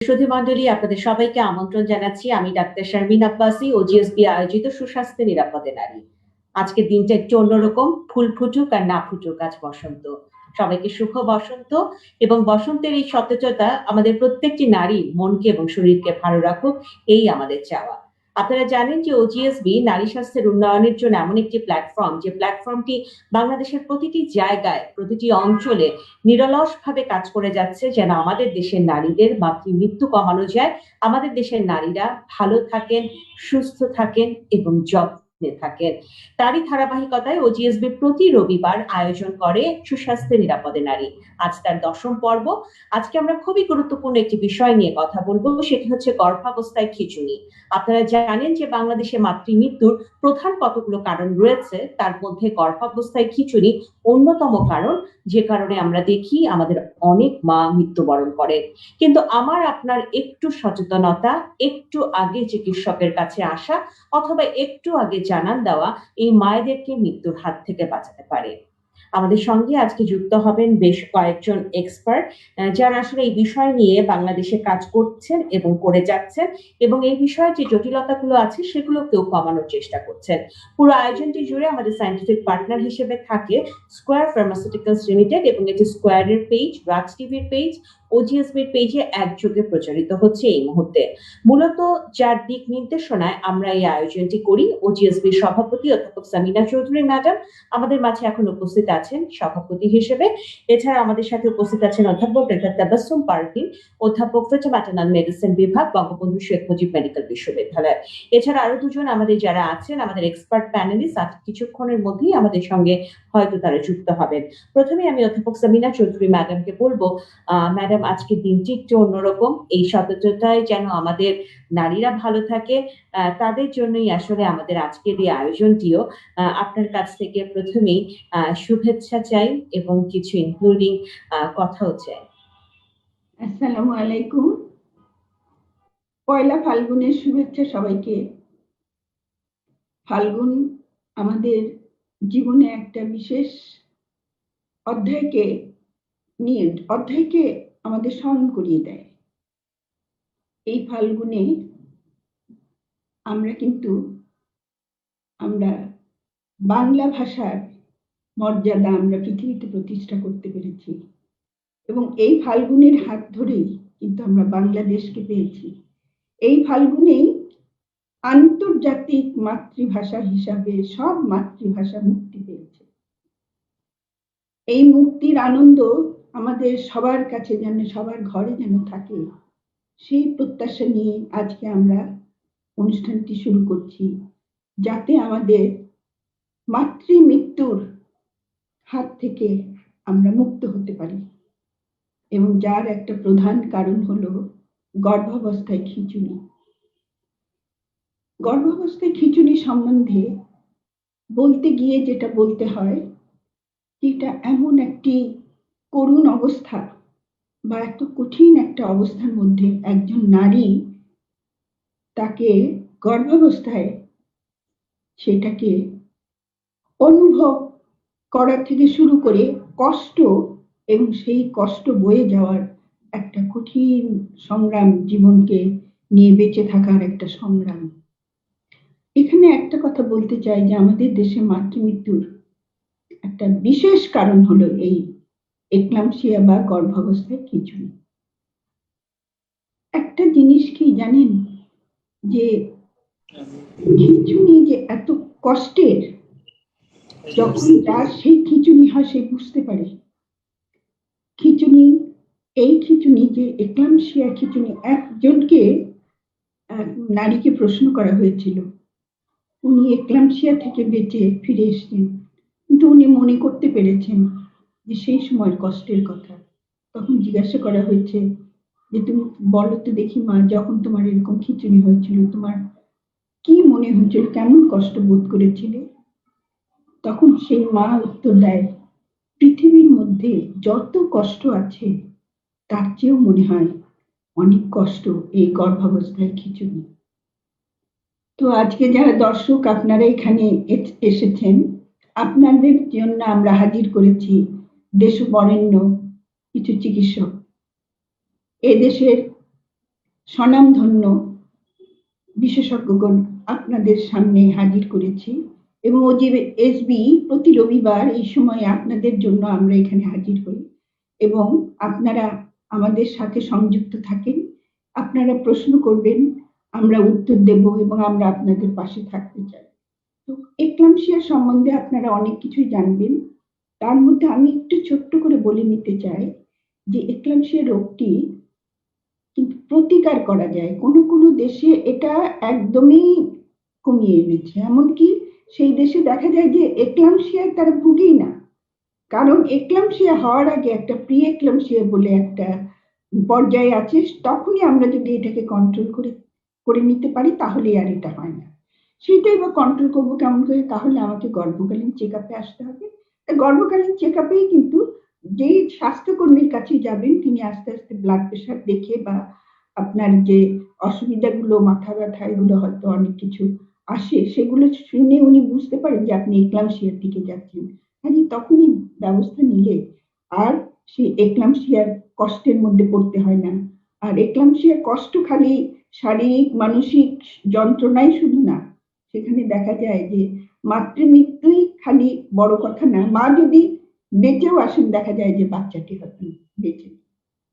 সুধী মণ্ডলী, আপনাদের সবাইকে আমন্ত্রণ জানাচ্ছি। আমি ডাক্তার শারমিন আব্বাসী, ওজিএসবি আয়োজিত সুস্বাস্থ্য নিরাপদে নারী। আজকের দিনটা একটু অন্যরকম, ফুল ফুটুক আর না ফুটুক, আজ বসন্ত। সবাইকে শুভ বসন্ত। এবং বসন্তের এই সতেজতা আমাদের প্রত্যেকটি নারী মনকে এবং শরীরকে ভালো রাখুক, এই আমাদের চাওয়া। আপনারা জানেন যে ওজিএসবি নারী স্বাস্থ্যের উন্নয়নের জন্য এমন একটি প্ল্যাটফর্ম, যে প্ল্যাটফর্মটি বাংলাদেশের প্রতিটি জায়গায়, প্রতিটি অঞ্চলে নিরলসভাবে কাজ করে যাচ্ছে, যেন আমাদের দেশের নারীদের মাতৃমৃত্যু কমানো যায়, আমাদের দেশের নারীরা ভালো থাকেন, সুস্থ থাকেন এবং যত্নে থাকেন। তারই ধারাবাহিকতায় ওজিএসবি প্রতি রবিবার আয়োজন করে সুস্বাস্থ্য নিরাপদে নারী। আজ তার 10ম পর্ব। আজকে আমরা খুবই গুরুত্বপূর্ণ একটি বিষয় নিয়ে কথা বলবো, সেটি হচ্ছে গর্ভাবস্থায় খিঁচুনি। আপনারা জানেন যে বাংলাদেশে মাতৃমৃত্যুর প্রধান কতগুলো কারণ রয়েছে, তার মধ্যে গর্ভাবস্থায় খিঁচুনি অন্যতম কারণ, যে কারণে আমরা দেখি আমাদের অনেক মা মৃত্যুবরণ করেন। কিন্তু আমার আপনার একটু সচেতনতা, একটু আগে চিকিৎসকের কাছে আসা, অথবা একটু আগে জানান দেওয়া এই মায়েদেরকে মৃত্যুর হাত থেকে বাঁচাতে পারে। আমাদের সঙ্গে আজকে যুক্ত হবেন বেশ কয়েকজন এক্সপার্ট, যারা আসলে এই বিষয় নিয়ে বাংলাদেশে কাজ করছেন এবং করে যাচ্ছেন, এবং এই বিষয়ে যে জটিলতাগুলো আছে সেগুলোকেও কমানোর চেষ্টা করছেন। পুরো আয়োজনটি জুড়ে আমাদের সায়েন্টিফিক পার্টনার হিসেবে থাকে স্কোয়ার ফার্মাসিউটিক্যালস লিমিটেড, এবং এটি স্কোয়ারের পেজ, রাজ টিভির পেজ, ওজিএসবির পেজে একযোগে প্রচারিত হচ্ছে এই মুহূর্তে। মূলত যার দিক নির্দেশনায় আমরা এই আয়োজনটি করি, ওজিএসবির সভাপতি অধ্যাপক সামিনা চৌধুরী ম্যাডাম আমাদের মাঝে এখন উপস্থিত আছেন সভাপতি হিসেবে। এছাড়া আমাদের সাথে উপস্থিত আছেন অধ্যাপক ডক্টর তাবাসসুম পারভীন, অধ্যাপক ম্যাটারনাল মেডিসিন বিভাগ, বঙ্গবন্ধু শেখ মুজিব মেডিকেল বিশ্ববিদ্যালয়। এছাড়া আরো দুজন আমাদের যারা আছেন, আমাদের এক্সপার্ট প্যানেলিস্ট, আজ কিছুক্ষণের মধ্যেই আমাদের সঙ্গে হয়তো তারা যুক্ত হবেন। প্রথমে আমি অধ্যাপক সামিনা চৌধুরী ম্যাডামকে বলবো, ম্যাডাম, আজকের দিনটি একটু অন্যরকম, এই সততায় যেন আমাদের নারীরা ভালো থাকে, তাদের জন্যই আসলে আমাদের আজকের এই আয়োজনটিও। আপনার কাছ থেকে প্রথমেই শুভেচ্ছা চাই এবং কিছু ইনক্লুডিং কথাও চাই। আসসালামু আলাইকুম। পয়লা ফাল্গুনের শুভেচ্ছা সবাইকে। ফাল্গুন আমাদের জীবনে একটা বিশেষ অধ্যায়কে আমাদের স্মরণ করিয়ে দেয়। এই ফাল্গুনে আমরা বাংলা ভাষার মর্যাদা আমরা পৃথিবীতে প্রতিষ্ঠা করতে পেরেছি, এবং এই ফাল্গুনের হাত ধরেই কিন্তু আমরা বাংলাদেশকে পেয়েছি। এই ফাল্গুনেই আন্তর্জাতিক মাতৃভাষা হিসাবে সব মাতৃভাষা মুক্তি পেয়েছে। এই মুক্তির আনন্দ আমাদের সবার কাছে যেন, সবার ঘরে যেন থাকে, সেই প্রত্যাশা নিয়ে আজকে আমরা অনুষ্ঠানটি শুরু করছি, যাতে আমাদের মাতৃমৃত্যুর হাত থেকে আমরা মুক্ত হতে পারি। এবং যার একটা প্রধান কারণ হলো গর্ভাবস্থায় খিঁচুনি। গর্ভাবস্থায় খিঁচুনি সম্বন্ধে বলতে গিয়ে যেটা বলতে হয়, এটা এমন একটি করুণ অবস্থা বা এত কঠিন একটা অবস্থার মধ্যে একজন নারী তাকে গর্ভাবস্থায় সেটাকে অনুভব করা থেকে শুরু করে কষ্ট, এবং সেই কষ্ট বয়ে যাওয়ার একটা কঠিন সংগ্রাম, জীবনকে নিয়ে বেঁচে থাকার একটা সংগ্রাম। এখানে একটা কথা বলতে চাই যে আমাদের দেশে মাতৃমৃত্যুর একটা বিশেষ কারণ হলো এই এক্লাম্পসিয়া বা গর্ভাবস্থায় খিঁচুনি। একটা জিনিস কি জানেন, যে খিঁচুনি যে এত কষ্টের, যখন যার সেই খিঁচুনি হয় সে বুঝতে পারে। এই খিঁচুনি যে এক্লাম্পসিয়া খিঁচুনি, একজনকে নারীকে প্রশ্ন করা হয়েছিল, উনি এক্লাম্পসিয়া থেকে বেঁচে ফিরে এসেছেন, কিন্তু উনি মনে করতে পেরেছেন যে সেই সময়ের কষ্টের কথা। তখন জিজ্ঞাসা করা হয়েছে যে তুমি বলো তো দেখি মা, যখন তোমার এরকম খিঁচুনি হয়েছিল তোমার কি মনে হয়েছিল, কেমন কষ্ট বোধ করেছিলে? তখন সেই মা উত্তর দেয়, পৃথিবীর মধ্যে যত কষ্ট আছে তার চেয়েও মনে হয় অনেক কষ্ট এই গর্ভাবস্থায় খিঁচুনি। তো আজকে যারা দর্শক আপনারা এখানে এসেছেন, আপনাদের জন্য আমরা হাজির করেছি দেশবরেণ্য কিছু চিকিৎসক। এদেশের স্বনামধন্য বিশেষজ্ঞগণ আপনাদের সামনে হাজির করেছি এবং OGSB প্রতি রবিবার এই সময়ে আপনাদের জন্য আমরা এখানে হাজির হই এবং আপনারা আমাদের সাথে সংযুক্ত থাকেন, আপনারা প্রশ্ন করবেন, আমরা উত্তর দেব এবং আমরা আপনাদের পাশে থাকতে চাই। তো এক্লাম্পসিয়া সম্বন্ধে আপনারা অনেক কিছুই জানবেন, তার মধ্যে আমি একটু ছোট্ট করে বলে নিতে চাই যে এক্লাম্পসিয়া রোগটি কিন্তু প্রতিকার করা যায়। কোনো কোনো দেশে এটা একদমই কমিয়ে এনেছে, এমনকি সেই দেশে দেখা যায় যে এক্লাম্পসিয়ায় তারা ভুগেই না, কারণ এক্লাম্পসিয়া হওয়ার আগে একটা প্রি এক্লাম্পসিয়া বলে একটা পর্যায়ে আছে, তখনই আমরা যদি এটাকে কন্ট্রোল করে নিতে পারি তাহলে আর এটা হয় না। সেটাই বা কন্ট্রোল করবো কেমন করে? তাহলে আমাকে গর্ভকালীন চেক আপে আসতে হবে। গর্ভকালীন চেক আপেই কিন্তু যেই স্বাস্থ্যকর্মীর কাছে যাবেন তিনি আস্তে আস্তে ব্লাড প্রেশার দেখে বা আপনার যে অসুবিধাগুলো, মাথা ব্যথা, এগুলো হয়তো অনেক কিছু আসে, সেগুলো শুনে উনি বুঝতে পারেন যে আপনি এক্লাম্পসিয়ার দিকে যাচ্ছেন, কাজে তখনই ব্যবস্থা নিলে আর সেই এক্লাম্পসিয়ার কষ্টের মধ্যে পড়তে হয় না। আর এক্লাম্পসিয়ার কষ্ট খালি শারীরিক মানসিক যন্ত্রণাই শুধু না, সেখানে দেখা যায় যে মাতৃমৃত্যুই খালি বড় কথা না, মা যদি বেঁচেও আসেন দেখা যায় যে বাচ্চাটি হয়তো বেঁচে নেই।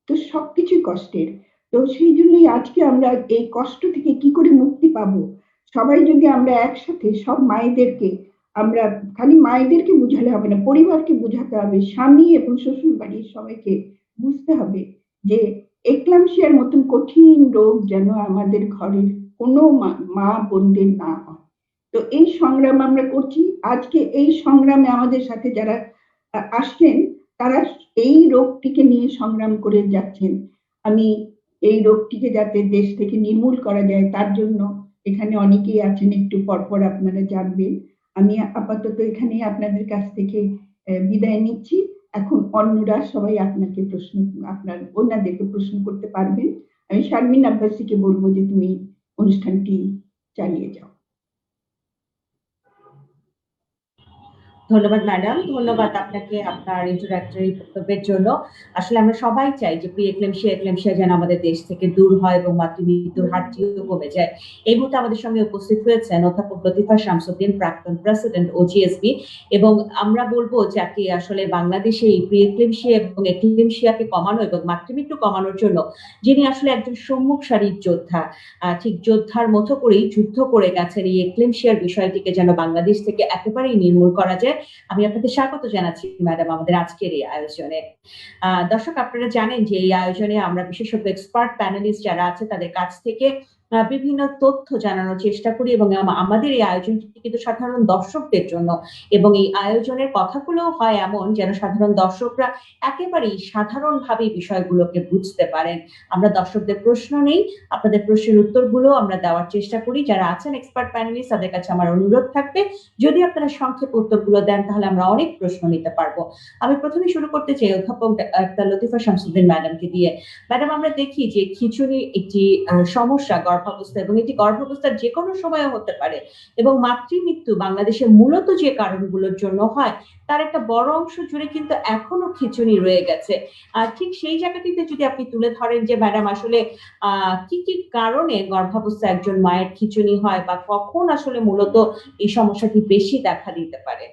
তো সবকিছুই কষ্টের। তো সেই জন্যই আজকে আমরা এই কষ্ট থেকে কি করে মুক্তি পাবো, সবাই যদি আমরা একসাথে সব মায়েদেরকে, আমরা খালি মায়েদেরকে বুঝালে হবে না, পরিবারকে বুঝাতে হবে, স্বামী এবং শ্বশুর বাড়ির সবাইকে বুঝতে হবে যে এক্লাম্পসিয়ার মতন কঠিন রোগ যেন আমাদের ঘরের কোনো মা বোনদের না হয়। তো এই সংগ্রাম আমরা করছি। আজকে এই সংগ্রামে আমাদের সাথে যারা আসছেন তারা এই রোগটিকে নিয়ে সংগ্রাম করে যাচ্ছেন। আমি এই রোগটিকে যাতে দেশ থেকে নির্মূল করা যায় তার জন্য এখানে অনেকেই আছেন, একটু পরপর আপনারা জানবেন। আমি আপাতত এখানে আপনাদের কাছ থেকে বিদায় নিচ্ছি। এখন অন্যরা সবাই আপনাকে ওনাদেরকে প্রশ্ন করতে পারবেন। আমি শারমিন আব্বাসীকে বলবো যে তুমি অনুষ্ঠানটি চালিয়ে যাও। ধন্যবাদ ম্যাডাম, ধন্যবাদ আপনাকে আপনার ইন্ট্রোডাক্টরি বক্তব্যের জন্য। আসলে আমরা সবাই চাই যে প্রি এক্লেমশিয়া যেন আমাদের দেশ থেকে দূর হয় এবং মাতৃমৃত্যুর হারটিও কমে যায়। এই মুহূর্তে আমাদের সঙ্গে উপস্থিত হয়েছেন অধ্যাপক লতিফা শামসুদ্দিন, প্রাক্তন প্রেসিডেন্ট OGSB, এবং আমরা বলবো যাকে আসলে বাংলাদেশে এই প্রি এক্লেমশিয়া এবং এক্লেমশিয়াকে কমানো এবং মাতৃমৃত্যু কমানোর জন্য যিনি আসলে একজন সম্মুখ সারির যোদ্ধা, ঠিক যোদ্ধার মতো করেই যুদ্ধ করে গেছেন এই এক্লেমশিয়ার বিষয়টিকে যেন বাংলাদেশ থেকে একেবারেই নির্মূল করা যায়। আমি আপনাদের স্বাগত জানাচ্ছি ম্যাডাম আমাদের আজকের এই আয়োজনে। দর্শক, আপনারা জানেন যে এই আয়োজনে আমরা বিশেষজ্ঞ এক্সপার্ট প্যানেলিস্ট যারা আছে তাদের কাছ থেকে বিভিন্ন তথ্য জানানোর চেষ্টা করি এবং আমাদের এই আয়োজনটি কিন্তু সাধারণ দর্শকদের জন্য, এবং এই আয়োজনের কথাগুলো হয় এমন যেন সাধারণ দর্শকরা একেবারেই সাধারণভাবে বিষয়গুলোকে বুঝতে পারেন। আমরা দর্শকদের প্রশ্ন নেই, আপনাদের প্রশ্নের উত্তরগুলো আমরা দেওয়ার চেষ্টা করি। যারা আছেন এক্সপার্ট প্যানেলিস্ট তাদের কাছে আমার অনুরোধ থাকবে যদি আপনারা সংক্ষেপে উত্তরগুলো দেন তাহলে আমরা অনেক প্রশ্ন নিতে পারবো। আমি প্রথমে শুরু করতে চাই অধ্যাপক লতিফা শামসুদ্দিন ম্যাডামকে দিয়ে। ম্যাডাম, আমরা দেখি যে খিচুড়ি একটি সমস্যা গর্ভাবস্থা, এবং এটি গর্ভাবস্থার যে কোনো সময় হতে পারে, এবং মাতৃমৃত্যু বাংলাদেশের মূলত যে কারণগুলোর জন্য হয় তার একটা বড় অংশ জুড়ে কিন্তু এখনো খিচুড়ি রয়ে গেছে। ঠিক সেই জায়গাটিতে যদি আপনি তুলে ধরেন যে ম্যাডাম আসলে কি কি কারণে গর্ভাবস্থায় একজন মায়ের খিচুড়ি হয় বা কখন আসলে মূলত এই সমস্যাটি বেশি দেখা দিতে পারে।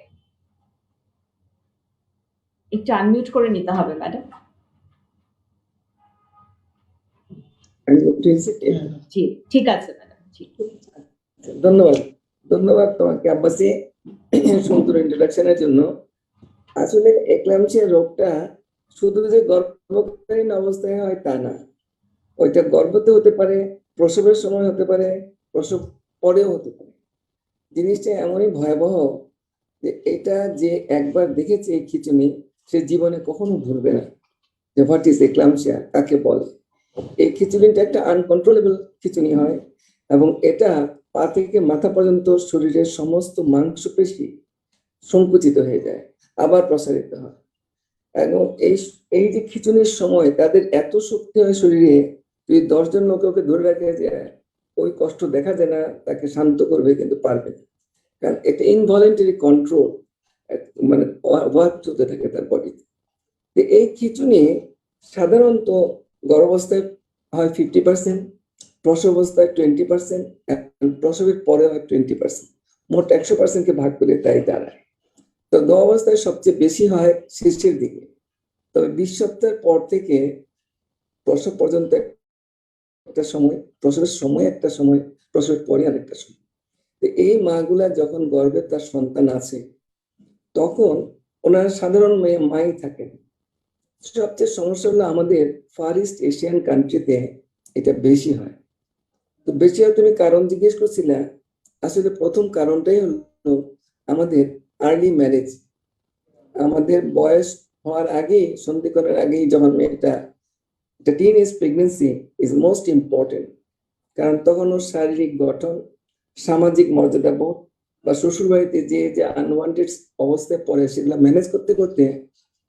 একটু আনমিউট করে নিতে হবে ম্যাডাম। জি, ঠিক আছে ম্যাডাম। ধন্যবাদ, ধন্যবাদ তোমাকে আব্বাসী সুন্দর ইন্ট্রোডাকশনের জন্য। আসলে এক্লাম্পসিয়া রোগটা শুধু যে গর্ভকালীন অবস্থায় হয় তা না, ওইটা গর্ভতে হতে পারে, প্রসবের সময় হতে পারে, প্রসব পরেও হতে পারে। জিনিসটা এমনই ভয়াবহ যে এটা যে একবার দেখেছে এই খিচুনি সে জীবনে কখনো ভুলবে না যে হোয়াট ইজ এক্লাম্পসিয়া কাকে বলে। এই খিচুনিটা একটা আনকন্ট্রোলেবল খিচুনি হয় এবং এটা পা থেকে মাথা পর্যন্ত শরীরের সমস্ত মাংসপেশি সংকুচিত হয়ে যায়, আবার প্রসারিত হয়। এবং এই যে খিচুনির সময় তাদের এত শক্তি হয় শরীরে, যদি 10 জন লোকে ওকে ধরে রাখে যে ওই কষ্ট দেখা যায় না, তাকে শান্ত করবে কিন্তু পারবে না, কারণ এটা ইনভলেন্টারি কন্ট্রোল, মানে ওয়ার্ক চলতে থাকে তার বডিতে। এই খিচুনি সাধারণত গর্ভাবস্থায় হয় 50%, প্রসবাবস্থায় 20% প্রসবের পরে হয় 20%, মোট 100%কে ভাগ করে তাই দাঁড়ায়। তো গর্ভাবস্থায় সবচেয়ে বেশি হয় শীর্ষের দিকে, তবে 20 সপ্তাহের পর থেকে প্রসব পর্যন্ত একটা সময়, প্রসবের সময় একটা সময়, প্রসবের পরে আরেকটা সময়। তো এই মাগুলা যখন গর্ভে তার সন্তান আছে তখন ওনারা সাধারণ মাই থাকেন। সবচেয়ে সমস্যা হলো আমাদের ফার ইস্ট এশিয়ান কান্ট্রিতে এটা বেশি হয়। তো বেশি হয় তুমি কারণ জিজ্ঞেস করছিলা, আসলে প্রথম কারণটাই হলো আমাদের আর্লি ম্যারেজ। আমাদের বয়স হওয়ার আগেই, সন্ধি করার আগেই যখন মেয়েটা, এটা teenage pregnancy is most important, কারণ তখন ওর শারীরিক গঠন, সামাজিক মর্যাদাবোধ বা শ্বশুর বাড়িতে যে যে আনওয়ান্টেড অবস্থায় পড়ে সেগুলো ম্যানেজ করতে করতে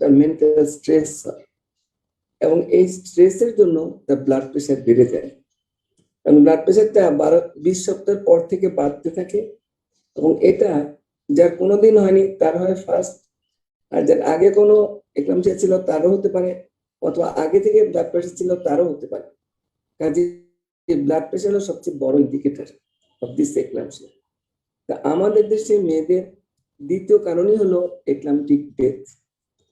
তার মেন্টাল স্ট্রেস হয়, এবং এই স্ট্রেসের জন্য তার ব্লাড প্রেশার বেড়ে যায়। এবং ব্লাড প্রেশারটা 20 সপ্তাহ পর থেকে বাড়তে থাকে, এবং এটা যার কোনোদিন হয়নি তার হয় ফার্স্ট, আর যার আগে কোনো এক্লাম্পসিয়া ছিল তারও হতে পারে, অথবা আগে থেকে ব্লাড প্রেশার ছিল তারও হতে পারে। কাজে ব্লাড প্রেশার হলো সবচেয়ে বড় ইন্ডিকেটর অফ দিস এক্লাম্পসিয়া। তা আমাদের দেশে মেয়েদের দ্বিতীয় কারণই হলো এক্লাম্পটিক ডেথ।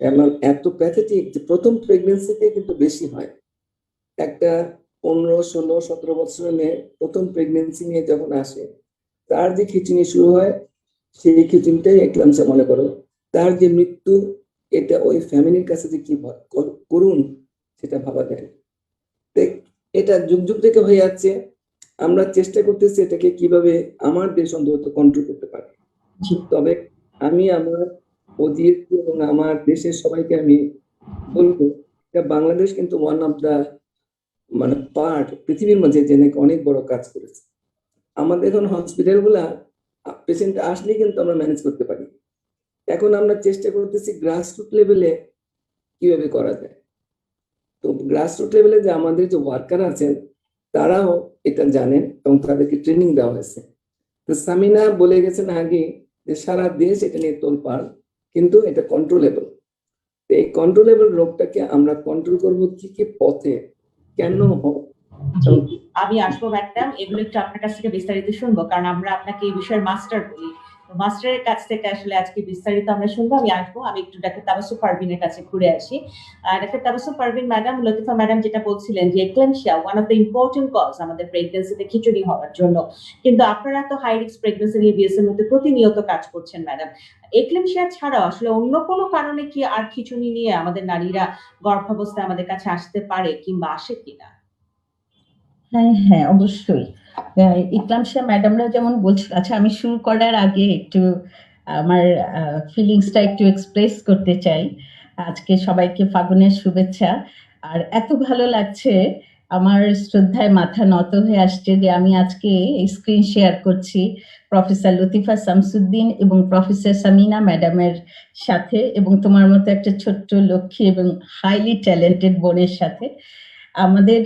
এমন এত প্যাথেটিক যে প্রথম প্রেগনেন্সিতে কিন্তু বেশি হয়। একটা 15, 16, 17 বছরের মেয়ে প্রথম প্রেগনেন্সি নিয়ে যখন আসে, তার যে খিঁচুনি শুরু হয় সেই খিঁচুনিটাই এক্লাম্পসিয়া মনে করো। তার যে মৃত্যু, এটা ওই ফ্যামিলির কাছে যে কি করুন সেটা ভাবা যায় না। এটা যুগ যুগ থেকে হয়ে যাচ্ছে। আমরা চেষ্টা করতেছি এটাকে কিভাবে আমার দেশ অন্তত কন্ট্রোল করতে পারে। তবে আমি আমার ওজিএসপি এবং আমার দেশের সবাইকে আমি বলবো, বাংলাদেশ কিন্তু ওয়ান অফ দা পার্ট পৃথিবীর মাঝে যে নাকি অনেক বড় কাজ করেছে। আমাদের এখন হসপিটাল গুলা পেশেন্ট আসলে কিন্তু আমরা ম্যানেজ করতে পারি। এখন আমরা চেষ্টা করতেছি গ্রাসরুট লেভেলে কিভাবে করা যায়। তো গ্রাসরুট লেভেলে যে আমাদের যে ওয়ার্কার আছেন তারাও এটা জানেন এবং তাদেরকে ট্রেনিং দেওয়া হয়েছে। তো সামিনা বলে গেছেন আগে যে সারা দেশ এটা নিয়ে তোলপাড়, কিন্তু এটা কন্ট্রোলেবল। এই কন্ট্রোলেবল রোগটাকে আমরা কন্ট্রোল করবো কি কি পথে, কেন হোক। আমি আসবো ম্যাডাম, এগুলো একটু আপনার কাছ থেকে বিস্তারিত শুনবো, কারণ আমরা আপনাকে এই বিষয়ের মাস্টার বলি। মাস্টারের কাছ থেকে আসলে আজকে বিস্তারিত আমরা শুনবো। আমি আসবো, আমি একটু ডাক্তার তাবাসসুম পারভিনের কাছে ঘুরে আসি। Doctor Tabassum Parvin madam, Latifa madam যেটা বলছিলেন যে eclampsia one of the important cause আমাদের প্রেগন্যান্সিতে খিচুড়ি হওয়ার জন্য, কিন্তু আপনারা তো হাই রিস্ক প্রেগন্যান্সি নিয়ে বিএসএর মধ্যে প্রতিনিয়ত কাজ করছেন ম্যাডাম। এক্লাম্পসিয়া ছাড়াও আসলে অন্য কোনো কারণে কি আর খিচুড়ি নিয়ে আমাদের নারীরা গর্ভাবস্থায় আমাদের কাছে আসতে পারে কিংবা আসে কিনা? হ্যাঁ, অবশ্যই। ইকলামশিয়া ম্যাডামরা যেমন বলছিল, আচ্ছা আমি শুরু করার আগে একটু আমার ফিলিংসটা একটু এক্সপ্রেস করতে চাই। আজকে সবাইকে ফাগুনের শুভেচ্ছা। আর এত ভালো লাগছে, আমার শ্রদ্ধায় মাথা নত হয়ে আসছে যে আমি আজকে এই স্ক্রিন শেয়ার করছি প্রফেসর লতিফা শামসুদ্দিন এবং প্রফেসর সামিনা ম্যাডামের সাথে, এবং তোমার মতো একটা ছোট্ট লক্ষ্মী এবং হাইলি ট্যালেন্টেড বোনের সাথে। আমাদের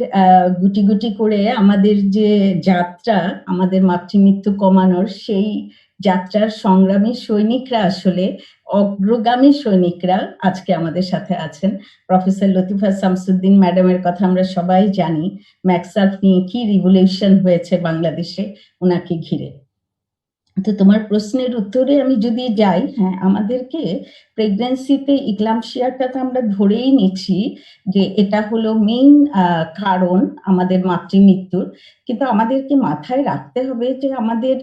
গুটি গুটি করে আমাদের যে যাত্রা, আমাদের মাতৃমৃত্যু কমানোর, সেই যাত্রার সংগ্রামী সৈনিকরা, আসলে অগ্রগামী সৈনিকরা আজকে আমাদের সাথে আছেন। প্রফেসর লতিফা শামসুদ্দিন ম্যাডামের কথা আমরা সবাই জানি, ম্যাক্সার্ফ নিয়ে কি রিভলিউশন হয়েছে বাংলাদেশে ওনাকে ঘিরে। তো তোমার প্রশ্নের উত্তরে আমি যদি যাই, হ্যাঁ, আমাদেরকে প্রেগন্যান্সিতে ইক্লাম্পসিয়াটা তো আমরা ধরেই নিচ্ছি যে এটা হলো মেইন কারণ আমাদের মাতৃমৃত্যুর, কিন্তু আমাদেরকে মাথায় রাখতে হবে যে আমাদের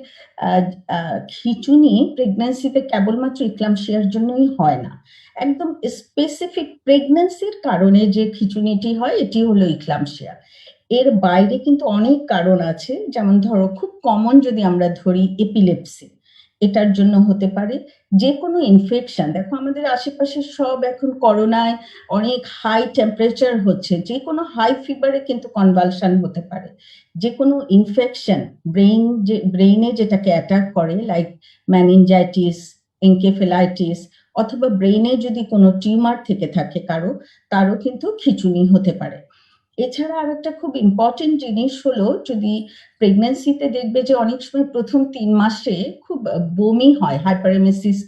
খিঁচুনি প্রেগন্যান্সিতে কেবলমাত্র ইক্লাম্পসিয়ার জন্যই হয় না। একদম স্পেসিফিক প্রেগন্যান্সির কারণে যে খিঁচুনিটি হয় এটি হলো ইক্লাম্পসিয়া। এর বাইরে কিন্তু অনেক কারণ আছে, যেমন ধরো খুব কমন যদি আমরা ধরি এপিলেপসি, এটার জন্য হতে পারে। যে কোনো ইনফেকশন, দেখো আমাদের আশেপাশে সব এখন করোনায় অনেক হাই টেম্পারেচার হচ্ছে, যে কোনো হাই ফিভারে কিন্তু কনভালশন হতে পারে। যে কোনো ইনফেকশন ব্রেইনে যেটাকে অ্যাটাক করে, লাইক ম্যানিনজাইটিস, এনকেফেলাইটিস, অথবা ব্রেইনে যদি কোনো টিউমার থেকে থাকে তারও কিন্তু খিঁচুনি হতে পারে। এছাড়া আর একটা খুব ইম্পর্টেন্ট জিনিস হলো, যদি প্রেগন্যান্সিতে দেখবে যে অনেক সময় প্রথম 3 মাসে খুব বমি হয়, হাইপারেমেসিস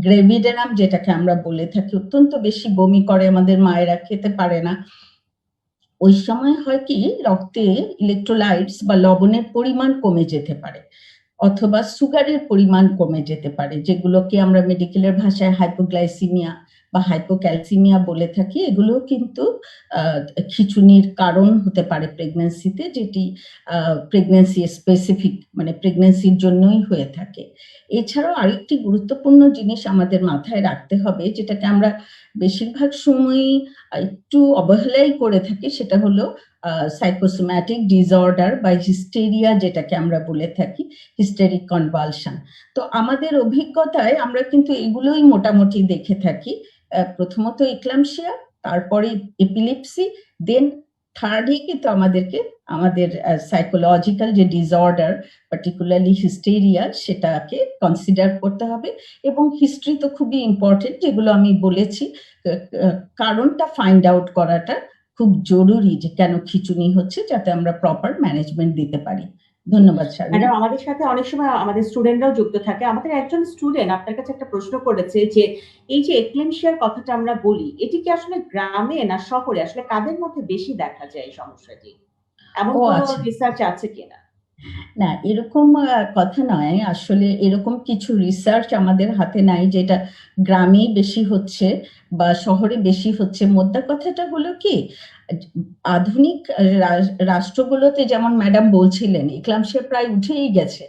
গ্রেভিডেরাম যেটাকে আমরা বলে থাকি, অত্যন্ত বেশি বমি করে, আমাদের মায়েরা খেতে পারে না। ওই সময় হয় কি রক্তে ইলেকট্রোলাইটস বা লবণের পরিমাণ কমে যেতে পারে, অথবা সুগারের পরিমাণ কমে যেতে পারে, যেগুলোকে আমরা মেডিকেলের ভাষায় হাইপোগ্লাইসিমিয়া বা হাইপোক্যালসিমিয়া বলে থাকি। এগুলো কিন্তু খিঁচুনির কারণ হতে পারে প্রেগন্যান্সিতে, যেটি প্রেগন্যান্সি স্পেসিফিক, মানে প্রেগন্যান্সির জন্যই হয়ে থাকে। এছাড়াও আরেকটি গুরুত্বপূর্ণ জিনিস আমাদের মাথায় রাখতে হবে, যেটাকে আমরা বেশিরভাগ সময়ই একটু অবহেলাই করে থাকি, সেটা হলো সাইকোসোম্যাটিক ডিসঅর্ডার বা হিস্টেরিয়া, যেটাকে আমরা বলে থাকি হিস্টেরিক কনভালশন। তো আমাদের অভিজ্ঞতায় আমরা কিন্তু এগুলোই মোটামুটি দেখে থাকি, প্রথমত এক্লাম্পসিয়া, তারপরে এপিলেপসি, দেন থার্ডলি কিন্তু আমাদের সাইকোলজিক্যাল যে ডিসঅর্ডার, পার্টিকুলারলি হিস্টেরিয়া, সেটাকে কনসিডার করতে হবে। এবং হিস্ট্রি তো খুবই ইম্পর্টেন্ট, যেগুলো আমি বলেছি, কারণটা ফাইন্ড আউট করাটা খুব জরুরি, যে কেন খিঁচুনি হচ্ছে, যাতে আমরা প্রপার ম্যানেজমেন্ট দিতে পারি। ধন্যবাদ শারমিন। ম্যাডাম, আমাদের সাথে অনেক সময় আমাদের স্টুডেন্টরাও যুক্ত থাকে। আমাদের একজন স্টুডেন্ট আপনার কাছে একটা প্রশ্ন করেছে যে এই যে এক্লেমশিয়ার কথাটা আমরা বলি, এটি কি আসলে গ্রামে না শহরে, আসলে কাদের মধ্যে বেশি দেখা যায় এই সমস্যাটি? এমন ও কোনো আচ্ছা, রিসার্চ আছে কিনা? না এরকম কথা নয়, আসলে এরকম কিছু রিসার্চ আমাদের হাতে নাই যেটা গ্রামেই বেশি হচ্ছে বা শহরে বেশি হচ্ছে। মোদ্দা কথাটা হলো কি, আধুনিক রাষ্ট্রগুলোতে যেমন ম্যাডাম বলছিলেন, এক্লাম্পসিয়া প্রায় উঠেই গেছে।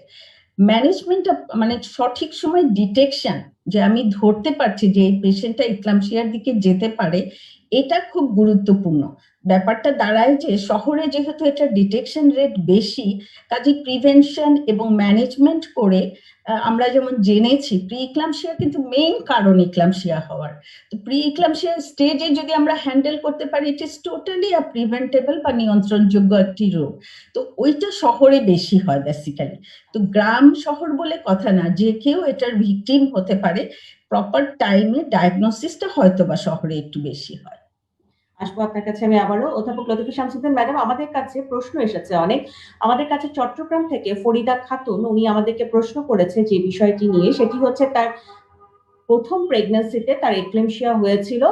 ম্যানেজমেন্ট, মানে সঠিক সময় ডিটেকশন, যে আমি ধরতে পারছি যে এই পেশেন্টটা এক্লাম্পসিয়ার দিকে যেতে পারে, এটা খুব গুরুত্বপূর্ণ। ব্যাপারটা দাঁড়ায় যে শহরে যেহেতু এটা ডিটেকশন রেট বেশি, কাজে প্রিভেনশন এবং ম্যানেজমেন্ট করে আমরা যেমন জেনেছি, প্রি ইক্লাম্পসিয়া কিন্তু মেইন কারণ ইক্লাম্পসিয়া হওয়ার। তো প্রি ইক্লাম্পসিয়া স্টেজে যদি আমরা হ্যান্ডেল করতে পারি, ইট ইজ টোটালি প্রিভেন্টেবল বা নিয়ন্ত্রণযোগ্য একটি রোগ। তো ওইটা শহরে বেশি হয় বেসিক্যালি। তো গ্রাম শহর বলে কথা না, যে কেউ এটার ভিকটিম হতে পারে, প্রপার টাইমে ডায়াগনোসিসটা হয়তো বা শহরে একটু বেশি হয়। আসবো আপনার কাছে আমি আবারও। অধ্যাপক লতিফা শামসুদ্দিন ম্যাডাম, আমাদের কাছে প্রশ্ন এসেছে অনেক। আমাদের কাছে চট্টগ্রাম থেকে ফরিদা খাতুন, উনি আমাদেরকে প্রশ্ন করেছে যে বিষয়টি নিয়ে, সেটি হচ্ছে তার প্রথম প্রেগন্যান্সিতে তার এক্লেমশিয়া হয়েছিল।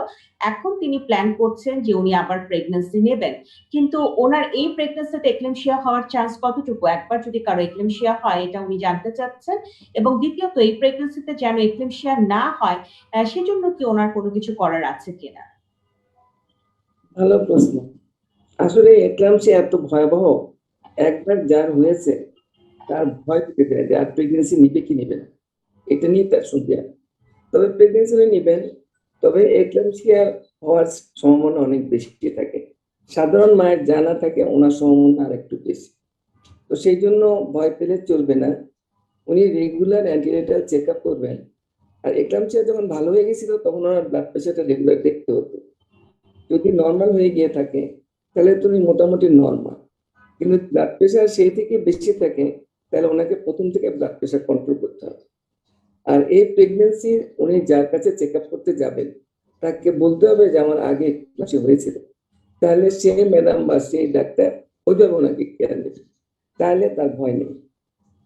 এখন তিনি প্ল্যান করছেন যে উনি আবার প্রেগন্যান্সি নেবেন, কিন্তু ওনার এই প্রেগন্যান্সিতে এক্লেমশিয়া হওয়ার চান্স কতটুকু, একবার যদি কারো এক্লেমশিয়া হয়, এটা উনি জানতে চাচ্ছেন। এবং দ্বিতীয়ত, এই প্রেগন্যান্সিতে যেন এক্লেমশিয়া না হয়, সেজন্য কি ওনার কোনো কিছু করার আছে কিনা? ভালো প্রশ্ন। আসলে এক্লাম্পসিয়া এত ভয়াবহ, একবার যার হয়েছে তার ভয় পেতে যায় যে আর প্রেগনেন্সি নিবে কি নিবে না, এটা নিয়ে তার সন্দেহ। তবে প্রেগনেন্সি নিবেন, তবে এক্লাম্পসিয়া হওয়ার সম্ভাবনা অনেক বেশি থাকে। সাধারণ মায়ের জানা থাকে, ওনার সম্ভাবনা আর একটু বেশি। তো সেই জন্য ভয় পেলে চলবে না, উনি রেগুলার অ্যান্টিনেটাল চেক আপ করবেন। আর এক্লাম্পসিয়া যখন ভালো হয়ে গেছিল তখন ওনার ব্লাড প্রেশারটা রেগুলার দেখতে হতো। যদি নর্মাল হয়ে গিয়ে থাকে তাহলে তুমি মোটামুটি নর্মাল, কিন্তু ব্লাড প্রেশার সেই থেকে বেশি থাকে, তাহলে ওনাকে প্রথম থেকে ব্লাড প্রেশার কন্ট্রোল করতে হবে। আর এই প্রেগনেন্সি উনি যার কাছে চেক আপ করতে যাবেন, তাকে বলতে হবে যে আমার আগে ক্লাসে হয়েছিল, তাহলে সে ম্যাডাম বা সেই ডাক্তার ওইভাবে ওনাকে কেয়ার নেবে, তাহলে তার ভয় নেই।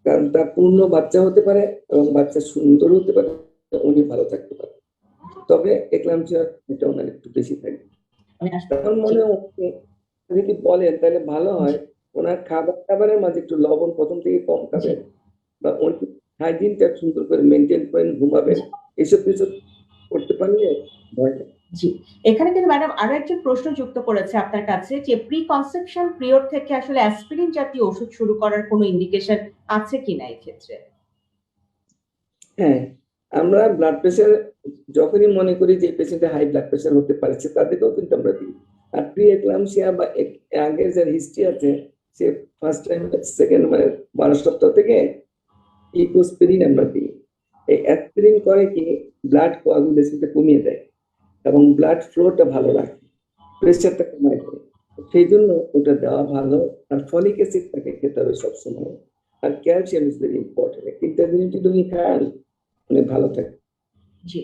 কারণ তার পূর্ণ বাচ্চা হতে পারে এবং বাচ্চা সুন্দর হতে পারে, উনি ভালো থাকতে পারে। তবে এক্লাম্পসিয়া এটা ওনার একটু বেশি থাকে। তখন মনে হচ্ছে যদি বলেন তাহলে ভালো হয়, ওনার খাবারের মাঝে একটু লবণ প্রথম থেকে কম খাবেন, বা উনি হাইজিনটা সুন্দর করে মেনটেন করেন, ঘুমাবেন, এসব কিছু করতে পারলে ভয় নেই। জি, এখানে কিন্তু ম্যাডাম আরো একজন প্রশ্ন যুক্ত করেছে আপনার কাছে, যে প্রি কনসেপশন পিরিয়ড থেকে আসলে অ্যাসপিরিন জাতীয় ওষুধ শুরু করার কোনো ইন্ডিকেশন আছে কিনা এই ক্ষেত্রে? হ্যাঁ, আমরা ব্লাড প্রেশার যখনই মনে করি যে পেশেন্টের হাই ব্লাড প্রেশার হতে পারছে, তাদেরকেও কিন্তু আমরা দিই। আর প্রি এক্লাম্পসিয়া বা আগের যার হিস্ট্রি আছে, সে ফার্স্ট টাইম সেকেন্ড মানে 12 সপ্তাহ থেকে ইকোস্পিরিন আমরা দিই। এই অ্যাসপিরিন করে কি, ব্লাড কোয়াগুলেশনটা কমিয়ে দেয় এবং ব্লাড ফ্লোটা ভালো রাখে, প্রেশারটা কমায় দেয়। সেই জন্য ওটা দেওয়া ভালো। আর ফলিক অ্যাসিড তাকে খেতে হবে সবসময়, আর ক্যালসিয়াম ইজ ভেরি ইম্পর্টেন্ট। তিনটা জিনিস যদি উনি খান, উনি ভালো থাকে। জি,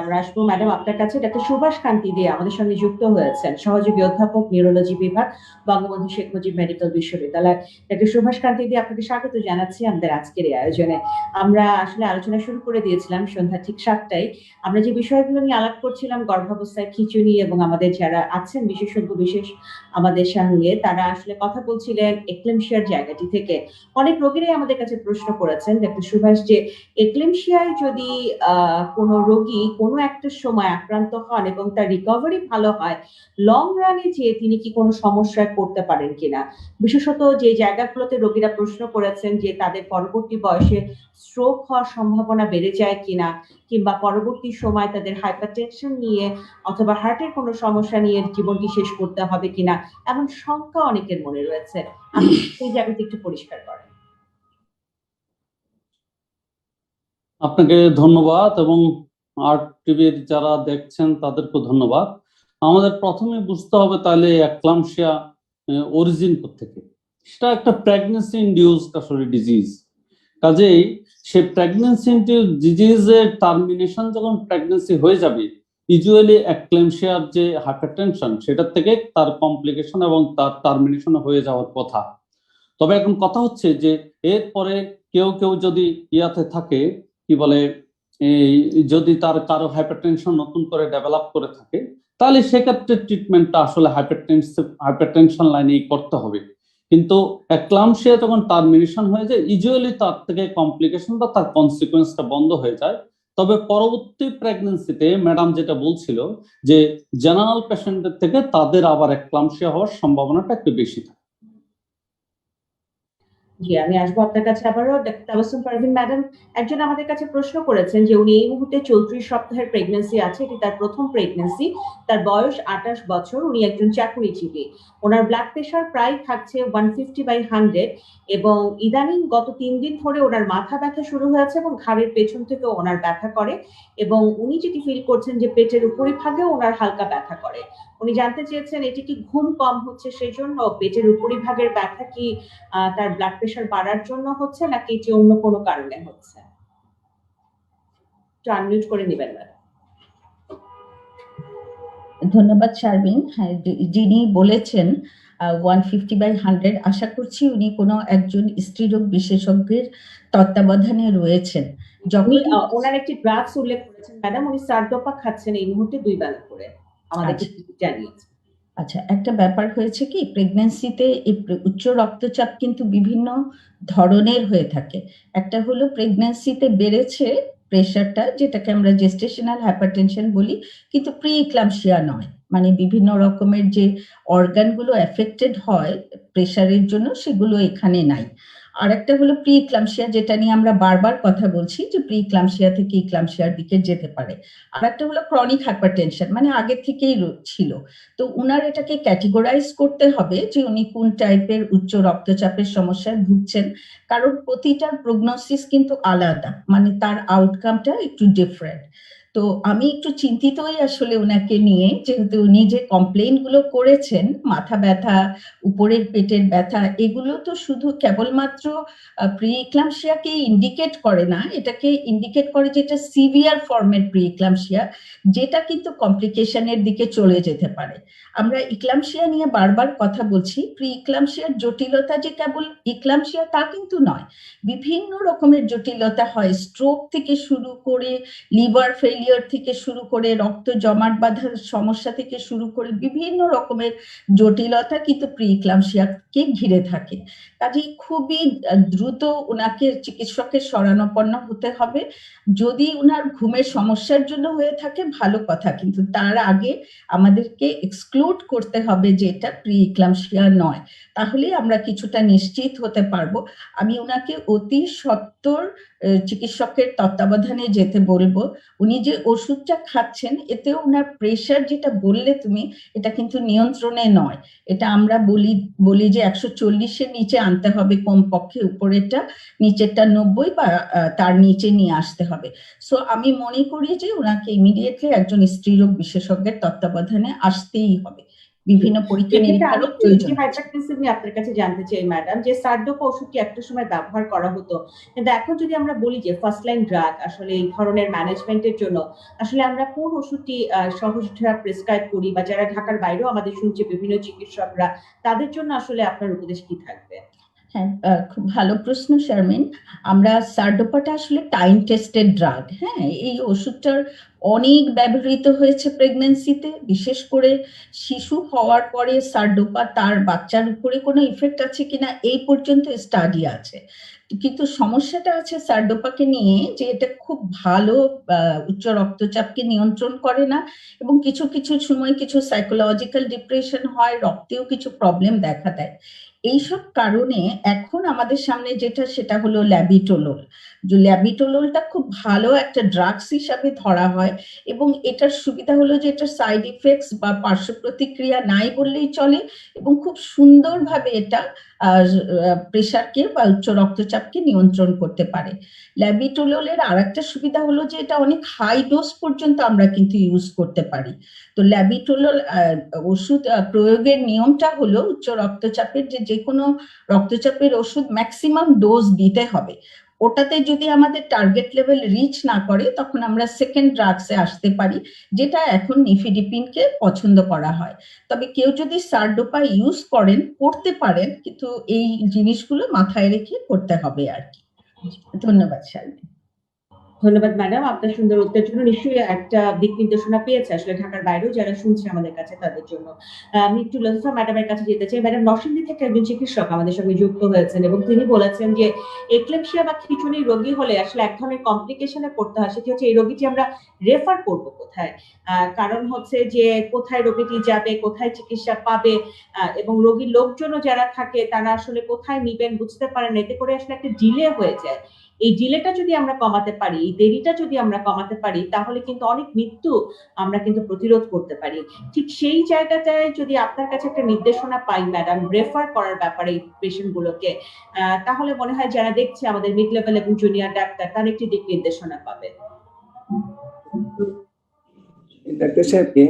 আমরা আসবো ম্যাডাম আপনার কাছে। ডাক্তার সুভাষ কান্তি দে আমাদের সঙ্গে যুক্ত হয়েছেন, সহযোগী অধ্যাপক নিউরোলজি বিভাগ, বঙ্গবন্ধু শেখ মুজিব মেডিকেল বিশ্ববিদ্যালয়। ডাক্তার সুভাষ কান্তি দে আপনাকে স্বাগত জানাচ্ছি আমাদের আজকের এই আয়োজনে। আমরা আসলে আলোচনা শুরু করে দিয়েছিলাম সন্ধ্যা ঠিক 7টায়। আমরা যে বিষয়গুলো নিয়ে আলাপ করছিলাম, গর্ভাবস্থায় খিঁচুনি, এবং আমাদের যারা আছেন বিশেষজ্ঞ বিশেষ আমাদের সঙ্গে, তারা আসলে কথা বলছিলেন এক্লেমশিয়ার জায়গাটি থেকে। অনেক রোগীরাই আমাদের কাছে প্রশ্ন করেছেন ডাক্তার সুভাষ যে এক্লেমশিয়ায় যদি কোনো রোগী কোনো একটা সময় আক্রান্ত হন এবং তার রিকভারি ভালো হয়, লং রানে যেয়ে তিনি কি কোনো সমস্যায় পড়তে পারেন কিনা? বিশেষত যে জায়গাগুলোতে রোগীরা প্রশ্ন করেছেন যে তাদের পরবর্তী বয়সে স্ট্রোক হওয়ার সম্ভাবনা বেড়ে যায় কিনা, কিংবা পরবর্তী সময় তাদের হাইপারটেনশন নিয়ে অথবা হার্টের কোনো সমস্যা নিয়ে জীবনটি শেষ করতে হবে কিনা, এমন শঙ্কা অনেকের মনে রয়েছে। আপনি সেই জায়গাটা একটু পরিষ্কার করেন। আপনাকে ধন্যবাদ, এবং আর্ট টিভির যারা দেখছেন তাদেরকে ধন্যবাদ। আমাদের প্রথমে বুঝতে হবে তাহলে এক্লাম্পসিয়া অরিজিন কোত্থেকে। সেটা একটা প্রেগন্যান্সি ইনডিউসড আসলে ডিজিজ। কাজেই সে প্রেগন্যান্সি ইনডিউসড ডিজিজের টার্মিনেশন যখন প্রেগন্যান্সি হয়ে যাবে, ইউজুয়ালি এক্লেমশিয়ার যে হাইপারটেনশন সেটার থেকে তার কমপ্লিকেশন এবং তার টার্মিনেশন হয়ে যাওয়ার কথা। তবে এখন কথা হচ্ছে যে এরপরে কেউ কেউ যদি ইয়াতে থাকে, কি বলে, যদি তার কারো হাইপারটেনশন নতুন করে ডেভেলপ করে থাকে, তাহলে সেক্ষেত্রে ট্রিটমেন্টটা আসলে হাইপারটেনশন লাইনেই করতে হবে। কিন্তু এক্লাম্পসিয়া যখন টার্মিনেশন হয়ে যায়, ইউজুয়ালি তার থেকে কমপ্লিকেশন বা তার কনসিকুয়েন্সটা বন্ধ হয়ে যায়। তবে পরবর্তী প্রেগনেন্সিতে ম্যাডাম যেটা বলছিল যে জেনারেল পেশেন্টের থেকে তাদের আবার এক্লাম্পসিয়া হওয়ার সম্ভাবনাটা একটু বেশি থাকে। জি, আমি আসবো আপনার কাছে আবারও। তাবাসসুম পারভিন ম্যাডাম একজন আমাদের কাছে প্রশ্ন করেছেন যে উনি এই মুহূর্তে 34 সপ্তাহের প্রেগন্যান্সি আছে, এটি তার প্রথম প্রেগন্যান্সি, তার বয়স 28 বছর, উনি একজন চাকুরিজীবী। ওনার ব্লাড প্রেশার প্রায় থাকছে 150/100, এবং ইদানিং গত 3 দিন ধরে ওনার মাথা ব্যথা শুরু হয়েছে এবং ঘাড়ের পেছন থেকেও ওনার ব্যথা করে, এবং উনি যেটি ফিল করছেন যে পেটের উপরিভাগেও ওনার হালকা ব্যথা করে। উনি জানতে চেয়েছেন এটি কি ঘুম কম হচ্ছে সেই জন্য, পেটের উপরিভাগের ব্যথা কি তার ব্লাড প্রেশার বাড়ার জন্য হচ্ছে, নাকি এটি অন্য কোনো কারণে হচ্ছে? একটু আনমিউট করে নেবেন ম্যাডাম। ধন্যবাদ শারমিন। হ্যাঁ, যিনি বলেছেন 150/100, আশা করছি উনি কোনো একজন স্ত্রীরোগ বিশেষজ্ঞের তত্ত্বাবধানে রয়েছেন। যখন ওনার একটি ড্রাগস উল্লেখ করেছেন ম্যাডাম, উনি সারডোপা খাচ্ছেন এই মুহূর্তে 2 বেলা করে, আমাদেরকে জানিয়েছেন। আচ্ছা, একটা ব্যাপার হয়েছে কি, প্রেগন্যান্সিতে উচ্চ রক্তচাপ কিন্তু বিভিন্ন ধরনের হয়ে থাকে। একটা হলো প্রেগন্যান্সিতে বেড়েছে প্রেশারটা, যেটাকে আমরা জেস্টেশনাল হাইপারটেনশন বলি, কিন্তু প্রি ইক্লাম্পসিয়া নয়, মানে বিভিন্ন রকমের যে অর্গানগুলো এফেক্টেড হয় প্রেশারের জন্য সেগুলো এখানে নাই। আর একটা হলো প্রি ইক্লাম্পসিয়া, যেটা নিয়ে আমরা বারবার কথা বলছি যে প্রি ইক্লাম্পসিয়া থেকে ইক্লাম্পসিয়ার দিকে যেতে পারে। আর একটা হলো ক্রনিক হাইপারটেনশন, মানে আগে থেকেই ছিল। তো উনার এটাকে ক্যাটেগরাইজ করতে হবে যে উনি কোন টাইপের উচ্চ রক্তচাপের সমস্যায় ভুগছেন, কারণ প্রতিটার প্রগনোসিস কিন্তু আলাদা, মানে তার আউটকামটা একটু ডিফারেন্ট। তো আমি একটু চিন্তিতই আসলে ওনাকে নিয়ে, যেহেতু উনি যে কমপ্লেইন গুলো করেছেন, মাথা ব্যথা, উপরের পেটের ব্যথা, এগুলো তো শুধু কেবলমাত্র প্রি ইক্লাম্পসিয়াকে ইন্ডিকেট করে না, এটাকে ইন্ডিকেট করে যেটা সিভিয়ার ফর্মের প্রি ইক্লাম্পসিয়া, যেটা কিন্তু কমপ্লিকেশনের দিকে চলে যেতে পারে। আমরা ইক্লাম্পসিয়া নিয়ে বারবার কথা বলছি, প্রি ইক্লাম্পসিয়ার জটিলতা যে কেবল ইক্লাম্পসিয়া তা কিন্তু নয়, বিভিন্ন রকমের জটিলতা হয়, স্ট্রোক থেকে শুরু করে লিভার ফেলিয়ার থেকে শুরু করে রক্ত জমাট বাঁধার সমস্যা থেকে শুরু করে বিভিন্ন রকমের জটিলতা কিন্তু প্রি ইক্লাম্পসিয়াকে ঘিরে থাকে। কাজেই খুবই দ্রুত ওনাকে চিকিৎসকের শরণাপন্ন হতে হবে। যদি ওনার ঘুমের সমস্যার জন্য হয়ে থাকে ভালো কথা, কিন্তু তার আগে আমাদেরকে এক্সক্লুড করতে হবে যে এটা প্রি ইক্লাম্পসিয়া নয়, তাহলে আমরা কিছুটা নিশ্চিত হতে পারবো। আমি ওনাকে অতি সত্বর চিকিৎসকের তত্ত্বাবধানে যেতে বলবো। উনি যে ওষুধটা খাচ্ছেন এতেও ওনার প্রেশার, যেটা বললে তুমি, এটা কিন্তু নিয়ন্ত্রণে নয়। এটা আমরা বলি যে 140-এর নিচে আনতে হবে কমপক্ষে, উপরেরটা, নিচেরটা 90 বা তার নিচে নিয়ে আসতে হবে। সো আমি মনে করি যে ওনাকে ইমিডিয়েটলি একজন স্ত্রীরোগ বিশেষজ্ঞের তত্ত্বাবধানে আসতেই হবে। বিভিন্ন পরীক্ষা এক্ষেত্রে আমি নিরীক্ষারও একটু প্রয়োজন আছে। হাইপারটেনসিভ নিয়ে আপনার কাছে জানতে চাই ম্যাডাম, যে সারডোপা ওষুধটি একটা সময় ব্যবহার করা হতো, কিন্তু এখন যদি আমরা বলি যে ফার্স্ট লাইন ড্রাগ আসলে এই ধরনের ম্যানেজমেন্টের জন্য আসলে আমরা কোন ওষুধটি সহজভাবে প্রেসক্রাইব করি, বা যারা ঢাকার বাইরেও আমাদের শুনছে বিভিন্ন চিকিৎসকরা, তাদের জন্য আসলে আপনার উপদেশ কি থাকবে? হ্যাঁ, খুব ভালো প্রশ্ন শারমিন। আমরা সারডোপাটা আসলে টাইম টেস্টেড ড্রাগ। হ্যাঁ, এই ওষুধটার অনেক ব্যবহৃত হয়েছে প্রেগন্যান্সিতে, বিশেষ করে শিশু হওয়ার পরে সারডোপা তার বাচ্চার উপরে কোনো ইফেক্ট আছে কিনা এই পর্যন্ত স্টাডি আছে। কিন্তু সমস্যাটা আছে সারডোপাকে নিয়ে যে এটা খুব ভালো উচ্চ রক্তচাপকে নিয়ন্ত্রণ করে না, এবং কিছু কিছু সময় কিছু সাইকোলজিক্যাল ডিপ্রেশন হয়, রক্তেও কিছু প্রবলেম দেখা দেয়। এইসব কারণে এখন আমাদের সামনে যেটা সেটা হলো ল্যাবিটোলোল। যে ল্যাবিটোলোলটা খুব ভালো একটা ড্রাগস হিসাবে ধরা হয়, এবং এটার সুবিধা হলো যে এটার সাইড ইফেক্টস বা পার্শ্ব প্রতিক্রিয়া নাই বললেই চলে, এবং খুব সুন্দরভাবে এটা প্রেশারকে বা উচ্চ রক্তচাপকে নিয়ন্ত্রণ করতে পারে। ল্যাবিটোলোলের আর একটা সুবিধা হলো যে এটা অনেক হাই ডোজ পর্যন্ত আমরা কিন্তু ইউজ করতে পারি। তো ল্যাবিটোলোল ওষুধ প্রয়োগের নিয়মটা হলো উচ্চ রক্তচাপের যে কোনো রক্তচাপের ওষুধ ম্যাক্সিমাম ডোজ দিতে হবে। ওটাতে যদি আমাদের টার্গেট লেভেল রিচ না করে তখন আমরা সেকেন্ড ড্রাগসে আসতে পারি, যেটা এখন নিফিডিপিনকে পছন্দ করা হয়। তবে কেউ যদি সারডোপা ইউজ করতে পারেন, কিন্তু এই জিনিসগুলো মাথায় রেখে করতে হবে আর কি। ধন্যবাদ শারমিন। ধন্যবাদ ম্যাডাম, আপনার সুন্দর উত্তরের জন্য। নিশ্চয়ই একটা দিক নির্দেশনা পেয়েছে আসলে ঢাকার বাইরেও যারা শুনছে আমাদের কাছে তাদের জন্য। আমি একটু লতিফা ম্যাডামের কাছে যেতে চাই। ম্যাডাম নরসিংদী থেকে একজন চিকিৎসক আমাদের সঙ্গে যুক্ত হয়েছেন, এবং তিনি বলেছেন যে এক্লেমশিয়া বা খিঁচুনি রোগী হলে আসলে এক ধরনের কমপ্লিকেশনে পড়তে হয়, সেটি হচ্ছে এই রোগীটি আমরা রেফার করব কোথায়। কারণ হচ্ছে যে কোথায় রোগীটি যাবে, কোথায় চিকিৎসা পাবে, এবং রোগীর লোকজনও যারা থাকে তারা আসলে কোথায় নিবেন বুঝতে পারেন, এতে করে আসলে একটা ডিলে হয়ে যায়। এই ডিলেটা যদি আমরা কমাতে পারি, এই দেরিটা যদি আমরা কমাতে পারি, তাহলে কিন্তু অনেক মৃত্যু আমরা কিন্তু প্রতিরোধ করতে পারি। ঠিক সেই জায়গাটায় যদি আপনার কাছে একটা নির্দেশনা পাই ম্যাডাম, রেফার করার ব্যাপারে এই পেশেন্ট গুলোকে, তাহলে মনে হয় যারা দেখছে আমাদের মিড লেভেল এবং জুনিয়র ডাক্তার, তার একটি দিক নির্দেশনা পাবে। ডাক্তার সাহেবকে,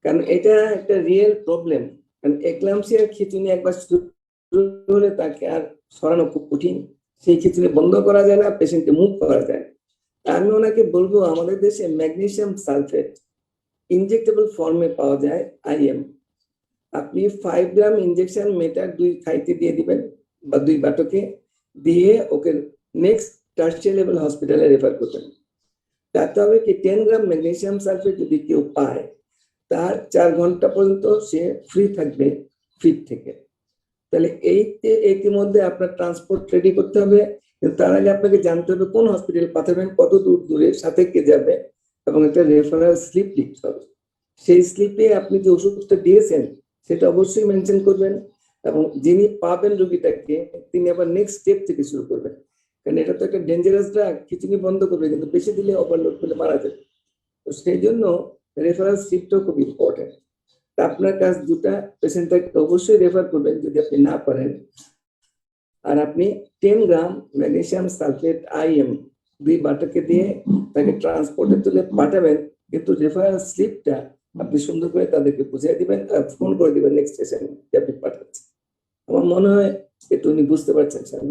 কারণ এটা একটা রিয়েল প্রবলেম। কারণ এক্লাম্পসিয়ার খিঁচুনি একবার শুরু হলে তাকে আর সরানো খুব কঠিন। সেই খিঁচুনি বন্ধ করা যায় না, পেশেন্টকে মুভ করা যায়। আমি ওনাকে বলবো, আমাদের দেশে ম্যাগনেসিয়াম সালফেট ইনজেক্টেবল ফর্মে পাওয়া যায়, আইএম। আপনি 5 গ্রাম ইনজেকশন মেটার 2 খাইতে দিয়ে দিবেন, বা 2 বাটকে দিয়ে ওকে নেক্সট টার্সিয়ারি লেভেল হসপিটালে রেফার করবেন। তাতে হবে কি, 10 গ্রাম ম্যাগনেসিয়াম সালফেট যদি কেউ পায়, তার 4 ঘন্টা পর্যন্ত সে ফ্রি থাকবে ফিট থেকে। তাহলে ইতিমধ্যে আপনার ট্রান্সপোর্ট রেডি করতে হবে, কিন্তু তার আগে আপনাকে জানতে হবে কোন হসপিটাল পাঠাবেন, কত দূর দূরে, সাথে কে যাবে, এবং একটা রেফারেল স্লিপ লিখতে হবে। সেই স্লিপে আপনি যে ওষুধটা দিয়েছেন সেটা অবশ্যই মেনশন করবেন, এবং যিনি পাবেন রোগীটাকে তিনি আবার নেক্সট স্টেপ থেকে শুরু করবেন। কারণ এটা তো একটা ডেঞ্জারাস ড্রাগ, খিচুনি বন্ধ করবে, কিন্তু বেশি দিলে ওভারলোড করলে মারা যাবে। তো সেই জন্য রেফারেল স্লিপটাও খুব ইম্পর্টেন্ট। আপনার কাজ দুটা, পেশেন্টটাকে অবশ্যই রেফার করবেন যদি আপনি না পারেন, আর আপনি 10 গ্রাম ম্যাগনেসিয়াম সালফেট আইএম 2 বাটকে দিয়ে তাকে ট্রান্সপোর্টে তুলে পাঠাবেন, কিন্তু রেফারেল স্লিপটা আপনি সুন্দর করে তাদেরকে বুঝিয়ে দিবেন আর ফোন করে দিবেন নেক্সট স্টেশনে যে আপনি পাঠাচ্ছেন। আমার মনে হয় এটা উনি বুঝতে পারছেন স্যার।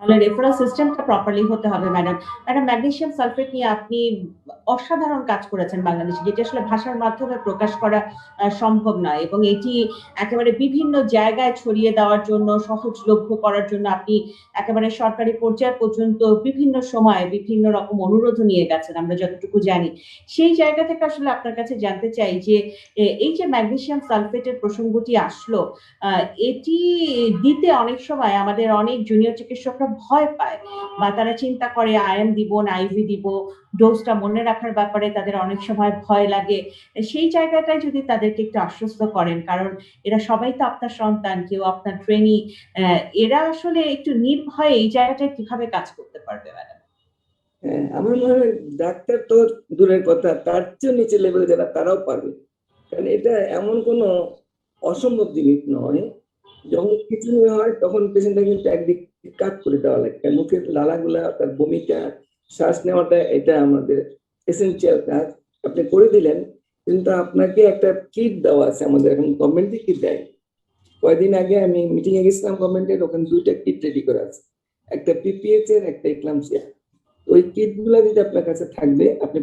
তাহলে রেফারেল সিস্টেমটা প্রপারলি হতে হবে ম্যাডাম। ম্যাডাম ম্যাগনেসিয়াম সালফেট নিয়ে আপনি অসাধারণ কাজ করেছেন বাংলাদেশে, যেটি আসলে ভাষার মাধ্যমে প্রকাশ করা সম্ভব নয়, এবং এটি একেবারে বিভিন্ন জায়গায় ছড়িয়ে দেওয়ার জন্য, সহজলভ্য করার জন্য আপনি একেবারে সরকারি পর্যায় পর্যন্ত বিভিন্ন সময় বিভিন্ন রকম অনুরোধ নিয়ে গেছেন আমরা যতটুকু জানি। সেই জায়গা থেকে আসলে আপনার কাছে জানতে চাই যে এই যে ম্যাগনেসিয়াম সালফেটের প্রসঙ্গটি আসলো, এটি দিতে অনেক সময় আমাদের অনেক জুনিয়র চিকিৎসকরা ভয় পায়, বা তারা চিন্তা করে আইএম দিব না আইভি দিব, ডোজটা মনে রাখার ব্যাপারে তাদের অনেক সময় ভয় লাগে। সেই জায়গাটায় যদি তাদেরকে একটু আশ্বস্ত করেন, কারণ এরা সবাই তো আপনার সন্তান, কেউ আপনার ট্রেনি, এরা আসলে একটু নির্ভয়ে এই জায়গাটায় কিভাবে কাজ করতে পারবে ম্যাডাম? হ্যাঁ, আমার মনে হয় ডাক্তার তো দূরের কথা, তার চেয়ে নিচে লেভেলে যারা তারাও পারবে। কারণ এটা এমন কোনো অসম্ভব জিনিস নয়। যখন খিচুনি হয় তখন পেশেন্টটা কিন্তু একদিক কাট করে দেওয়া লাগে, মুখের লালাগুলা, তার বমিটা, শ্বাস নেওয়াটা, এটা আমাদের এসেনশিয়াল কাজ। আপনি করে দিলেন, কিন্তু আপনাকে একটা কিট দেওয়া আছে, আমাদের এখন গভর্নমেন্ট কিট দেয়। কয়েকদিন আগে আমি মিটিং এ গেছিলাম গভর্নমেন্টের, ওখানে 2টা কিট রেডি করা আছে, একটা পিপিএইচ এর, একটা এক্লাম্পসিয়া। ওই কিট গুলা যদি আপনার কাছে থাকবে, আপনি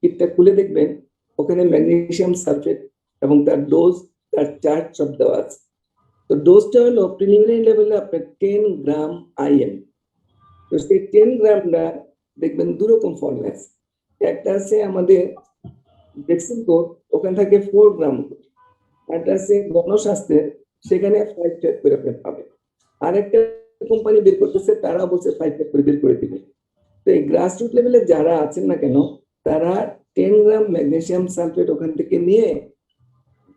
কিটটা খুলে দেখবেন, ওখানে ম্যাগনেসিয়াম সালফেট এবং তার ডোজ, তার চার্ট সব দেওয়া আছে। তো ডোজটা হলো প্রিলিমিনারি লেভেলে আপনার 10 গ্রাম IM। তো সেই 10 গ্রামটা দেখবেন দুরকম ফর্মে আছে। একটা আছে আমাদের ভ্যাকসিন কোড, ওখানে থাকে 4 গ্রাম, একটা আছে গণস্বাস্থ্যের, সেখানে 5 ট্যাগ করে আপনি পাবেন। আরেকটা কোম্পানি বের করতেছে, তারা বলছে 5 ট্যাগ করে বের করে দিবে। তো এই গ্রাসরুট লেভেলে যারা আছেন না কেন, তারা 10 গ্রাম ম্যাগনেসিয়াম সালফেট ওখান থেকে নিয়ে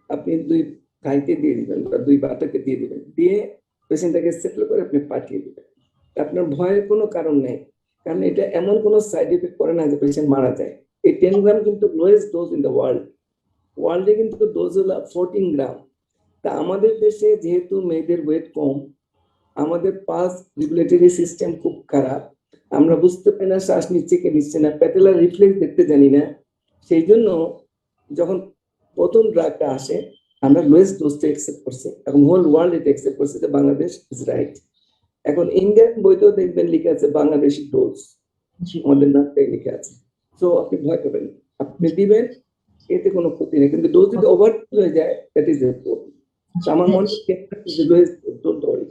আপনি 2 গাইকে দিয়ে দিবেন বা 2 বাটাকে দিয়ে দিবেন, দিয়ে পেশেন্টটাকে সেটেল করে আপনি পাঠিয়ে দিবেন। আপনার ভয়ের কোনো কারণ নেই, কারণ এটা এমন কোনো সাইড এফেক্ট করে না যে পেশেন্ট মারা যায়। এই 10 গ্রাম কিন্তু লোয়েস্ট ডোজ ইন দ্য ওয়ার্ল্ডে কিন্তু ডোজ হলো 14 গ্রাম। তা আমাদের দেশে যেহেতু মেয়েদের ওয়েট কম, আমাদের পালস রেগুলেটরি সিস্টেম খুব খারাপ, আমরা বুঝতে পারি না শ্বাস নিচ্ছে কি নিচ্ছে না, প্যাটেলার রিফ্লেক্স দেখতে জানি না, সেই জন্য যখন প্রথম ড্রাগটা আসে আমরা লোয়েস্ট ডোজটা অ্যাকসেপ্ট করছি এবং হোল ওয়ার্ল্ড এটা অ্যাকসেপ্ট করছে যে বাংলাদেশ ইজ রাইট। এখন ইন্ডিয়ান বইতেও দেখবেন লিখে আছে বাংলাদেশি ডোজ, জি। আমাদের নামটাই লিখে আছে। তো আপনি ভয় করবেন না, আপনি দিবেন, এতে কোনো ক্ষতি নেই। কিন্তু ডোজ যদি ওভার হয়ে যায়, দ্যাট ইজ এ প্রবলেম। আমার মনে হয় ডোন্ট ওয়ারি।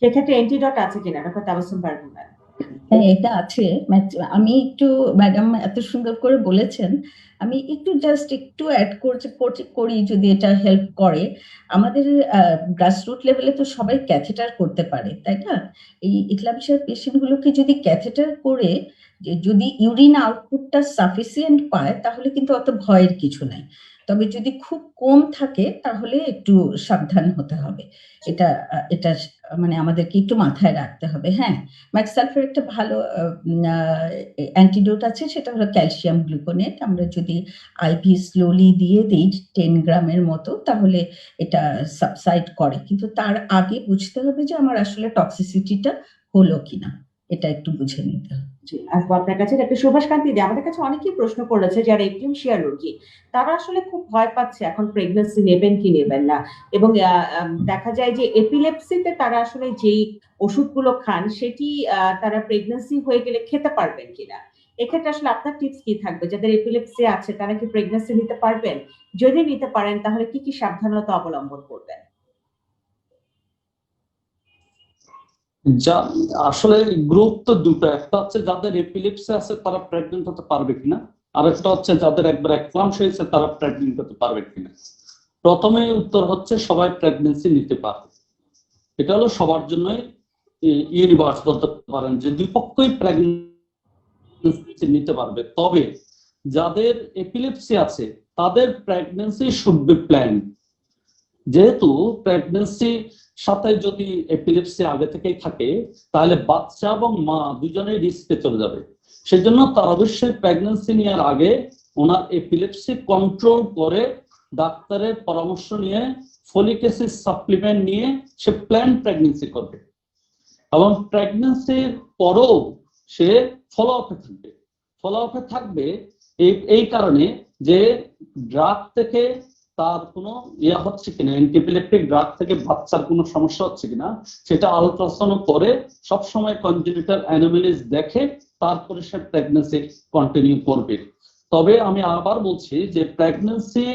সেক্ষেত্রে অ্যান্টিডট আছে কিনা ডক্টর তাবাসসুম পারভিন ম্যাম? হ্যাঁ, এটা আছে। আমি একটু, ম্যাডাম এত সুন্দর করে বলেছেন, আমি একটু জাস্ট একটু অ্যাড করি যদি এটা হেল্প করে। আমাদের গ্রাসরুট লেভেলে তো সবাই ক্যাথেটার করতে পারে, তাই না? এই এক্লাম্পসিয়ার পেশেন্টগুলোকে যদি ক্যাথেটার করে যদি ইউরিন আউটপুটটা সাফিসিয়েন্ট পায়, তাহলে কিন্তু অত ভয়ের কিছু নাই। তবে যদি খুব কম থাকে তাহলে একটু সাবধান হতে হবে। এটা মানে আমাদেরকে একটু মাথায় রাখতে হবে। হ্যাঁ, ম্যাক্সালফের একটা ভালো অ্যান্টিডোট আছে, সেটা হলো ক্যালসিয়াম গ্লুকোনেট। আমরা যদি আইভি স্লোলি দিয়ে দিই 10 গ্রামের মতো, তাহলে এটা সাবসাইড করে। কিন্তু তার আগে বুঝতে হবে যে আমার আসলে টক্সিসিটিটা হলো কিনা, এটা একটু বুঝে নিতে হবে। জি, আসবো আপনার কাছে। একটা সুভাষ কান্তি দি, আমাদের কাছে অনেকেই প্রশ্ন করেছে যারা এক্লাম্পসিয়া রোগী, তারা আসলে খুব ভয় পাচ্ছে এখন প্রেগন্যান্সি নেবেন কি নেবেন না, এবং দেখা যায় যে এপিলেপসিতে তারা আসলে যেই ওষুধগুলো খান সেটি তারা প্রেগন্যান্সি হয়ে গেলে খেতে পারবেন কিনা। এক্ষেত্রে আসলে আপনার টিপস কি থাকবে? যাদের এপিলেপসি আছে তারা কি প্রেগন্যান্সি নিতে পারবেন? যদি নিতে পারেন তাহলে কি কি সাবধানতা অবলম্বন করবেন? যা আসলে গ্রুপ তো দুটো, একটা হচ্ছে যাদের এপিলেপসি আছে তারা প্রেগনেন্ট হতে পারবে কিনা, আর একটা হচ্ছে যাদের একবার এক্লাম্পসিয়া হয়েছে তারা প্রেগনেন্ট হতে পারবে কিনা। প্রথমে উত্তর হচ্ছে সবাই প্রেগনেন্সি নিতে পারবে, এটা হলো সবার জন্যই ইউনিভার্স বলতে পারেন যে দুই পক্ষই প্রেগনেন্সি নিতে পারবে। তবে যাদের এপিলেপসি আছে তাদের প্রেগনেন্সি শুড বি প্ল্যান। যেহেতু প্রেগনেন্সি সাথে যদি এপিলেপসি আগে থেকেই থাকে, তাহলে বাচ্চা এবং মা দুজনেই রিস্কে চলে যাবে। সেজন্য তার অবশ্যই প্রেগনেন্সি নেওয়ার আগে ওনার এপিলেপসি কন্ট্রোল করে ডাক্তারের পরামর্শ নিয়ে ফলিক অ্যাসিড সাপ্লিমেন্ট নিয়ে সে প্ল্যান প্রেগনেন্সি করবে, এবং প্রেগনেন্সির পরও সে ফলো আপে থাকবে এই কারণে যে ড্রাগ থেকে তার কোনো হচ্ছে কিনা, অ্যান্টিপিলেপটিক ড্রাগ থেকে বাচ্চার কোনো সমস্যা হচ্ছে কিনা সেটা আলট্রাসাউন্ড করে সবসময় কনজেনিটাল অ্যানোমালিস দেখে তারপরে সে প্রেগনেন্সি কন্টিনিউ করবে। তবে আমি আবার বলছি যে প্রেগনেন্সি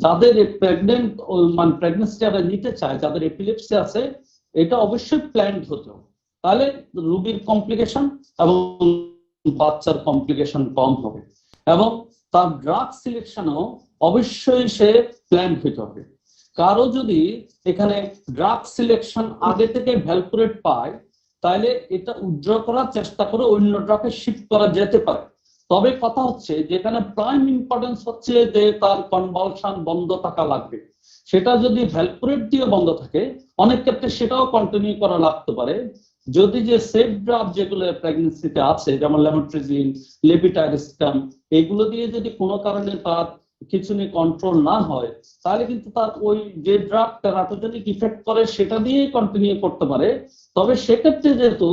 যাদের প্রেগনেন্সি যারা নিতে চায়, যাদের এপিলেপসি আছে, এটা অবশ্যই প্ল্যান্ড হতে হবে, তাহলে রোগীর কমপ্লিকেশন এবং বাচ্চার কমপ্লিকেশন কম হবে। এবং তার ড্রাগ সিলেকশনও অবশ্যই সে প্ল্যান হতে হবে। কারো যদি এখানে ড্রাগ সিলেকশন আগে থেকে ভ্যালকুলেট পায়, তাহলে এটা উইথড্র করার চেষ্টা করে অন্য ড্রাগে শিফট করা যেতে পারে। তবে কথা হচ্ছে যেখানে প্রাইম ইম্পর্টেন্স হচ্ছে যে তার কনভালশন বন্ধ থাকা লাগবে। সেটা যদি ভ্যালকুলেট দিয়ে বন্ধ থাকে, অনেক ক্ষেত্রে সেটাও কন্টিনিউ করা লাগতে পারে। যদি যে সেফ ড্রাগ যেগুলো প্রেগনেন্সিতে আছে, যেমন লেভোট্রিজিন, লেভিটাইরাস্টাম, এগুলো দিয়ে যদি কোনো কারণে তার কিছু নিয়ে কন্ট্রোল না হয়, তাহলে কিন্তু তার ওই যে ড্রাগ টেরাটোজেনিক ইফেক্ট করে সেটা দিয়েই কন্টিনিউ করতে পারে। তবে সেক্ষেত্রে যেহেতু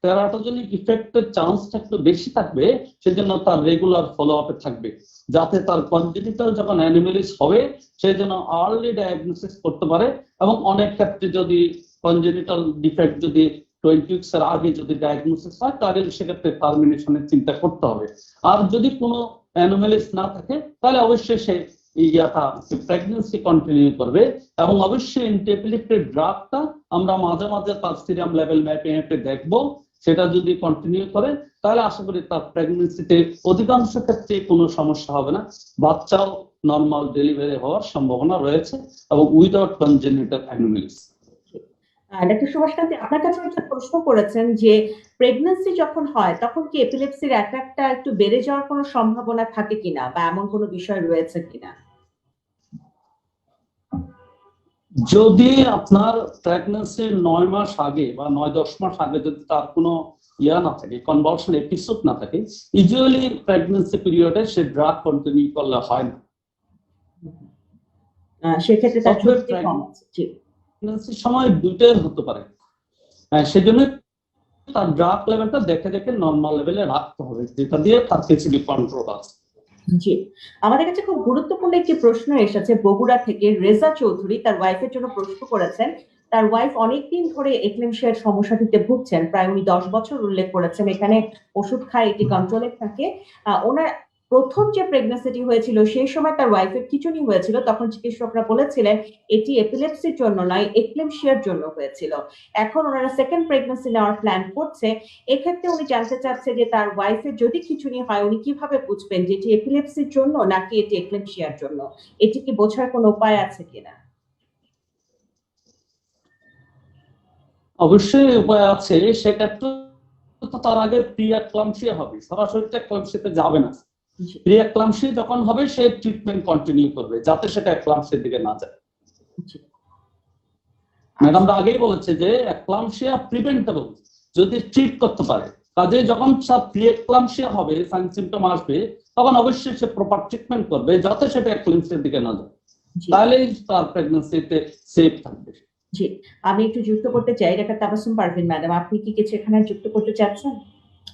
তেরাটোজেনিক ইফেক্টের চান্সটা একটু বেশি থাকবে, সেজন্য তার রেগুলার ফলো আপে থাকবে, যাতে তার কনজেনিটাল যখন অ্যানোমালিস হবে সে যেন আর্লি ডায়াগনোসিস করতে পারে। এবং অনেক ক্ষেত্রে যদি কনজেনিটাল ডিফেক্ট যদি 20 উইকস এর আগে যদি ডায়াগনোসিস হয়, তাহলে সেক্ষেত্রে টার্মিনেশনের চিন্তা করতে হবে। আর যদি কোনো অ্যানোমালিস না থাকে, তাহলে অবশ্যই সে প্রেগনেন্সি কন্টিনিউ করবে। এবং অবশ্যই এন্টিএপিলেপ্টিক ড্রাগটা আমরা মাঝে মাঝে তার সিরাম লেভেল মেপে দেখবো, সেটা যদি কন্টিনিউ করে তাহলে আশা করি তার প্রেগনেন্সিতে অধিকাংশ ক্ষেত্রে কোনো সমস্যা হবে না, বাচ্চাও নর্মাল ডেলিভারি হওয়ার সম্ভাবনা রয়েছে এবং without congenital anomalies. Doctor Subhash Kanti, আপনার কাছে একটা প্রশ্ন করেছেন যে প্রেগন্যান্সি যখন হয় তখন কি এপিলেপসির অ্যাটাকটা একটু বেড়ে যাওয়ার কোনো সম্ভাবনা থাকে কিনা, বা এমন কোনো বিষয় রয়েছে কিনা? যদি আপনার প্রেগন্যান্সির 9 মাস আগে বা 9-10 মাস আগে যদি তার কোনো না থাকে, কনভালশন এপিসোড না থাকে, ইউজুয়ালি প্রেগন্যান্সি পিরিয়ডে সে ড্রাগ কন্টিনিউ করলে হয় না। সেক্ষেত্রে তার ঝুঁকি কম আছে। জি, প্রেগন্যান্সির সময় দুইটাই হতে পারে, সেজন্য তার ড্রাগ লেভেলটা দেখে দেখে নর্মাল লেভেলে রাখতে হবে, যেটা দিয়ে তার পিসিবি কন্ট্রোল আছে। জি, আমাদের কাছে খুব গুরুত্বপূর্ণ একটি প্রশ্ন এসেছে বগুড়া থেকে। রেজা চৌধুরী তার ওয়াইফের জন্য প্রশ্ন করেছেন। তার ওয়াইফ অনেকদিন ধরে এক্লেমশিয়ার সমস্যাটিতে ভুগছেন, প্রায় উনি 10 বছর উল্লেখ করেছেন। এখানে ওষুধ খায়, এটি কন্ট্রোলে থাকে। ওনার প্রথম যে প্রেগন্যান্সিটি হয়েছিল সেই সময় তার ওয়াইফের খিঁচুনি হয়েছিল, তখন চিকিৎসকরা বলেছিলেন এটি এপিলেপসির জন্য নয়, এক্লেমশিয়ার জন্য হয়েছিল। এখন ওনারা সেকেন্ড প্রেগন্যান্সি নেওয়ার প্ল্যান করছে। এক্ষেত্রে উনি জানতে চাচ্ছে যে তার ওয়াইফের যদি খিঁচুনি হয় উনি কিভাবে বুঝবেন যে এটি এপিলেপসির জন্য নাকি এটি এক্লেমশিয়ার জন্য? এটি কি বোঝার কোনো উপায় আছে কিনা? অবশ্যই উপায় আছে। সেক্ষেত্রে তো তার আগে প্রি এক্লাম্পসিয়া হবে, সরাসরি এক্লাম্পসিয়াতে যাবে না। প্রি এক্লাম্পসিয়া যখন হবে সে ট্রিটমেন্ট কন্টিনিউ করবে যাতে সেটা এক্লাম্পসিয়ার দিকে না যায়। ম্যাডামরা আগেই বলেছে যে এক্লাম্পসিয়া প্রিভেন্টেবল যদি ট্রিট করতে পারে, কাজে যখন সব প্রি এক্লাম্পসিয়া হবে, সাইন সিম্পটম আসবে, তখন অবশ্যই সে প্রপার ট্রিটমেন্ট করবে যাতে সেটা এক্লাম্পসিয়ার দিকে না যায়, তাহলে তার প্রেগন্যান্সিতে সেফ থাকবে। জি, আমি একটু যুক্ত করতে চাই। ডাক্তার তাবাসসুম পারভিন ম্যাডাম, আপনি কি কিছু এখানে যুক্ত করতে চাচ্ছেন?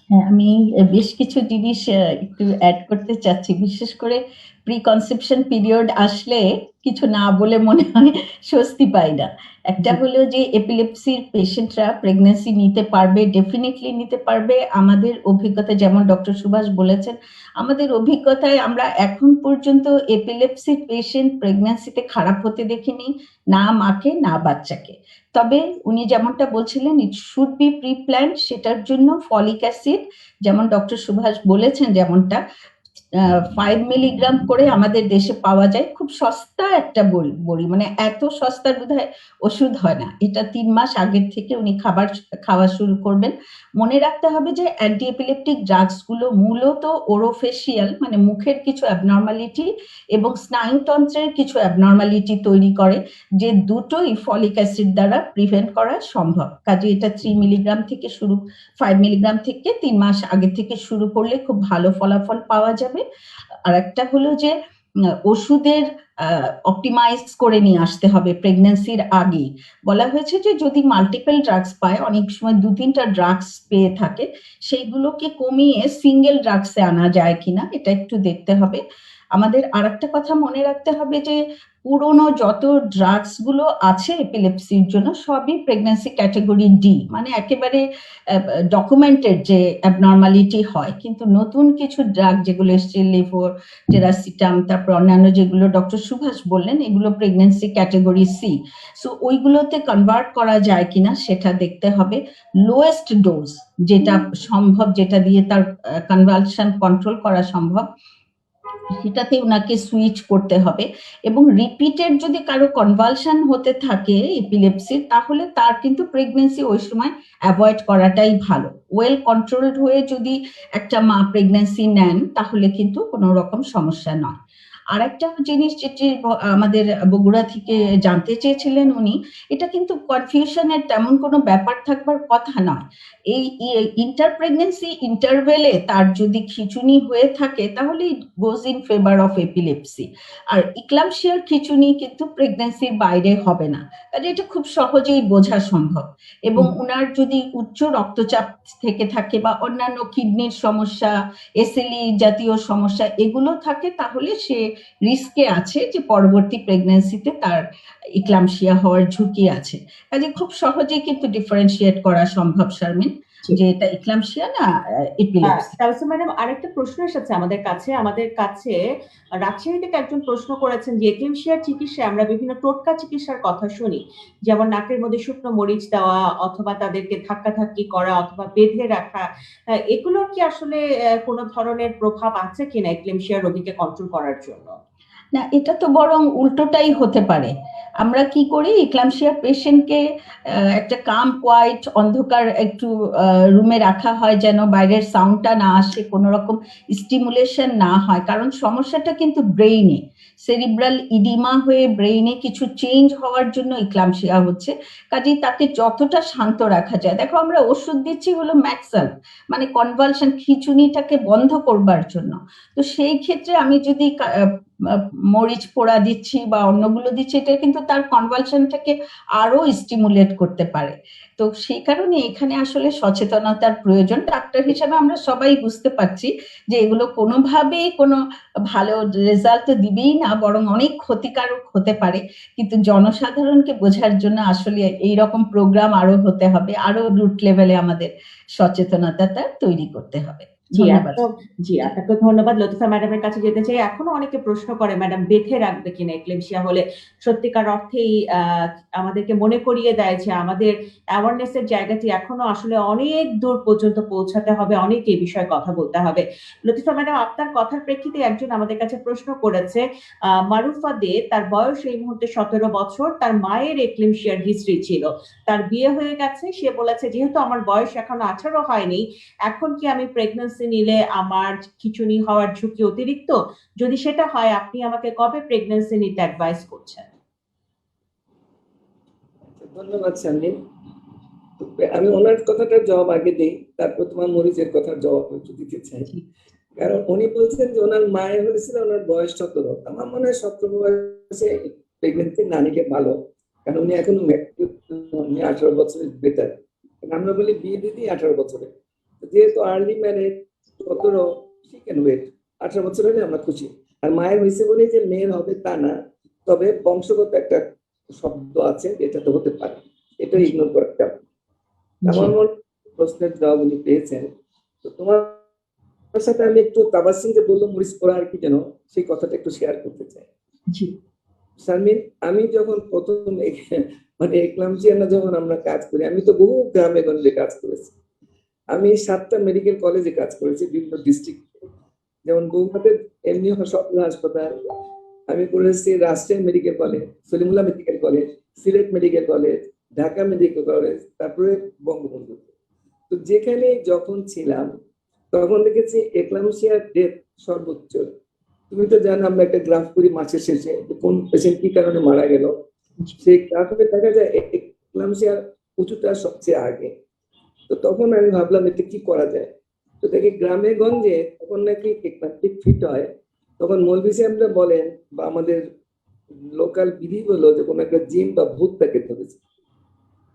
হ্যাঁ, আমি বেশ কিছু জিনিস একটু অ্যাড করতে চাচ্ছি। বিশেষ করে প্রি কনসেপশন পিরিয়ড আসলে কিছু না বলে মনে হয় স্বস্তি পাই না। একটা হলো যে এপিলেপসির পেশেন্টরা প্রেগন্যান্সি নিতে পারবে, ডেফিনেটলি নিতে পারবে। আমাদের অভিজ্ঞতা, যেমন ডক্টর সুভাষ বলেছেন, আমাদের অভিজ্ঞতায় আমরা এখন পর্যন্ত এপিলেপসির পেশেন্ট প্রেগন্যান্সিতে খারাপ হতে দেখিনি, না মাকে না বাচ্চাকে। তবে উনি যেমনটা বলছিলেন it should be pre planned, সেটার জন্য ফলিক অ্যাসিড, যেমন ডক্টর সুভাষ বলেছেন, যেমনটা 5 মিলিগ্রাম করে আমাদের দেশে পাওয়া যায়, খুব সস্তা একটা বড়ি, মানে এত সস্তার বোধহয় ওষুধ হয় না। এটা 3 মাস আগের থেকে উনি খাওয়া শুরু করবেন। মনে রাখতে হবে যে অ্যান্টি এপিলেপটিক ড্রাগস গুলো মূলত ওরোফেশিয়াল, মানে মুখের কিছু অ্যাবনর্মালিটি এবং স্নায়ুতন্ত্রের কিছু অ্যাবনর্মালিটি তৈরি করে, যে দুটোই ফলিক অ্যাসিড দ্বারা প্রিভেন্ট করা সম্ভব। কাজে এটা 3 মিলিগ্রাম থেকে শুরু, 5 মিলিগ্রাম থেকে 3 মাস আগে থেকে শুরু করলে খুব ভালো ফলাফল পাওয়া যাবে। আর একটা হলো যে ওষুধের অপটিমাইজ করে নিয়ে আসতে হবে প্রেগন্যান্সির আগে। বলা হয়েছে যে যদি মাল্টিপল ড্রাগস পায়, অনেক সময় 2-3টা ড্রাগস পেয়ে থাকে, সেইগুলোকে কমিয়ে সিঙ্গেল ড্রাগসে আনা যায় কিনা এটা একটু দেখতে হবে। আমাদের আরেকটা কথা মনে রাখতে হবে যে পুরনো যত ড্রাগস গুলো আছে এপিলেপসির জন্য সবই প্রেগন্যান্সি ক্যাটাগরি ডি, মানে একেবারে ডকুমেন্টেড যে অ্যাবনর্মালিটি হয়। কিন্তু নতুন কিছু ড্রাগ যেগুলো এসছে, লেভোটেরাসিটাম, তারপর অন্যান্য যেগুলো ডক্টর সুভাষ বললেন, এগুলো প্রেগন্যান্সি ক্যাটাগরি সি। সো ওইগুলোতে কনভার্ট করা যায় কিনা সেটা দেখতে হবে। লোয়েস্ট ডোজ যেটা সম্ভব, যেটা দিয়ে তার কনভালশন কন্ট্রোল করা সম্ভব, সেটাতে ওনাকে সুইচ করতে হবে। এবং রিপিটেড যদি কারো কনভালশন হতে থাকে এপিলেপসির, তাহলে তার কিন্তু প্রেগন্যান্সি ওই সময় অ্যাভয়েড করাটাই ভালো। ওয়েল কন্ট্রোলড হয়ে যদি একটা মা প্রেগন্যান্সি নেন তাহলে কিন্তু কোনো রকম সমস্যা নয়। আরেকটা জিনিস যেটি আমাদের বগুড়া থেকে জানতে চেয়েছিলেন উনি, এটা কিন্তু কনফিউশনের তেমন কোনো ব্যাপার থাকবার কথা নয়। এই ইন্টার প্রেগনেন্সি ইন্টারভেলে তার যদি খিঁচুনি হয়ে থাকে তাহলে it goes in favour of epilepsy. আর ইক্লামশিয়ার খিঁচুনি কিন্তু প্রেগনেন্সির বাইরে হবে না, কাজে এটা খুব সহজেই বোঝা সম্ভব। এবং উনার যদি উচ্চ রক্তচাপ থেকে থাকে বা অন্যান্য কিডনির সমস্যা, এসএলই জাতীয় সমস্যা এগুলো থাকে, তাহলে সে রিস্কে আছে যে পরবর্তী প্রেগন্যান্সিতে তার ইক্লামশিয়া হওয়ার ঝুঁকি আছে। কাজে খুব সহজেই কিন্তু ডিফারেন্সিয়েট করা সম্ভব শারমিন যে এটা ইক্লামশিয়া না এপিলেপসি। তাবাসসুম ম্যাডাম, আরেকটা প্রশ্ন এসেছে আমাদের কাছে রাজশাহী থেকে একজন প্রশ্ন করেছেন যে এক্লেমশিয়ার চিকিৎসায় আমরা বিভিন্ন টোটকা চিকিৎসার কথা শুনি, যেমন নাকের মধ্যে শুকনো মরিচ দেওয়া অথবা তাদেরকে ধাক্কাধাক্কি করা অথবা বেঁধে রাখা, এগুলোর কি আসলে কোনো ধরনের প্রভাব আছে কিনা এক্লেমশিয়া রোগীকে কন্ট্রোল করার জন্য? না, এটা তো বরং উল্টোটাই হতে পারে। আমরা কি করি, ইক্লামশিয়া পেশেন্টকে একটা কাম কোয়াইট অন্ধকার একটু রুমে রাখা হয় যেন বাইরের সাউন্ডটা না আসে, কোনো রকম স্টিমুলেশন না হয়, কারণ সমস্যাটা কিন্তু ব্রেইনে, সেরিব্রাল ইডিমা হয়ে ব্রেইনে কিছু চেঞ্জ হওয়ার জন্য ইক্লামশিয়া হচ্ছে। কাজেই তাকে যতটা শান্ত রাখা যায়, দেখো আমরা ওষুধ দিচ্ছি হলো ম্যাক্সাল, মানে কনভালশন, খিঁচুনিটাকে বন্ধ করবার জন্য। তো সেই ক্ষেত্রে আমি যদি মরিচ পোড়া দিচ্ছি বা অন্যগুলো দিচ্ছি, এটা কিন্তু তার কনভালশনটাকে আরো স্টিমুলেট করতে পারে। তো সেই কারণে এখানে আসলে সচেতনতার প্রয়োজন। ডাক্তার হিসেবে আমরা সবাই বুঝতে পারছি যে এগুলো কোনোভাবেই কোনো ভালো রেজাল্ট তো দিবেই না, বরং অনেক ক্ষতিকারক হতে পারে। কিন্তু জনসাধারণকে বোঝার জন্য আসলে এইরকম প্রোগ্রাম আরো হতে হবে, আরো রুট লেভেলে আমাদের সচেতনতাটা তৈরি করতে হবে। ধন্যবাদ। আপনাকে ধন্যবাদ। লতিফা ম্যাডামের কাছে যেতে চাই। এখনো অনেকে প্রশ্ন করে ম্যাডাম বেঁধে রাখবে কিনা এক্লেমশিয়া হলে। সত্যিকার অর্থেই আমাদেরকে মনে করিয়ে দেয় যে আমাদের অ্যাওয়ারনেস এর জায়গাটি এখনো আসলে অনেক দূর পর্যন্ত পৌঁছাতে হবে, অনেক এই বিষয়ে কথা বলতে হবে। লতিফা ম্যাডাম, আপনার কথার প্রেক্ষিতে একজন আমাদের কাছে প্রশ্ন করেছে, মারুফা দে, তার বয়স এই মুহূর্তে 17 বছর, তার মায়ের এক্লেমশিয়ার হিস্ট্রি ছিল, তার বিয়ে হয়ে গেছে। সে বলেছে যেহেতু আমার বয়স এখনো 18 হয়নি, এখন কি আমি প্রেগন্যান্সি নিলে আমার খিঁচুনি হওয়ার ঝুঁকি অতিরিক্ত? যদি সেটা হয়, আপনি আমাকে কবে প্রেগন্যান্সি নিতে অ্যাডভাইস করছেন? ধন্যবাদ শারমিন। আমি ওনার কথাটার জবাব আগে দিই, তারপর তোমার মরিচের কথার জবাব একটু দিতে চাই। কারণ উনি বলছেন যে ওনার মায়ের হয়েছিল ওনার বয়স 17। আমার মনে হয় 17 বয়সে প্রেগনেন্সি নারীকে ভালো, কারণ উনি এখন 18 বছরের বেটার। আমরা বলি বিয়ে দিদি 18 বছরে, যেহেতু early marriage 17, she can wait. 18 বছর হলে আমরা খুশি। আর মায়ের হয়েছে বলে যে মেয়ের হবে তা না, তবে বংশগত একটা শব্দ আছে, এটা তো হতে পারে, এটা ইগনোর করা যাবে। আমার মনে প্রশ্নের জবাব উনি পেয়েছেন। তো তোমার সাথে আমি একটু তাবাসসুম যে বললো মরিচ পোড়া আর কি যেন, সেই কথাটা একটু শেয়ার করতে চাই। শারমিন, আমি যখন প্রথম মানে এক্লামশিয়া যখন আমরা কাজ করি, আমি তো বহু গ্রামে গঞ্জে কাজ করেছি। আমি 7টা মেডিকেল কলেজে কাজ করেছি বিভিন্ন ডিস্ট্রিক্টে, যেমন বগুড়াতে এমনি সরকারি হাসপাতাল, আমি করেছি Rajshahi medical college, Salimullah medical college, Sylhet medical college, Dhaka medical college, তারপরে বঙ্গবন্ধু। তো যেখানে যখন ছিলাম তখন দেখেছি এক্লামশিয়ার ডেথ সর্বোচ্চ। তুমি তো জানো আমরা একটা গ্রাফ করি মাসের শেষে কোন পেশেন্ট কি কারণে মারা গেল, সেই গ্রাফে দেখা যায় এক্লামশিয়ার উঁচুটা সবচেয়ে আগে। তো তখন আমি ভাবলাম এটা কি করা যায়। তো দেখি গ্রামে গঞ্জে তখন নাকি এক্লাম্পিক ফিট হয়, তখন মৌলভী সাহেবরা বলেন বা আমাদের লোকাল বিধি হলো যে কোনো একটা জিন বা ভূত তাকে ধরেছে,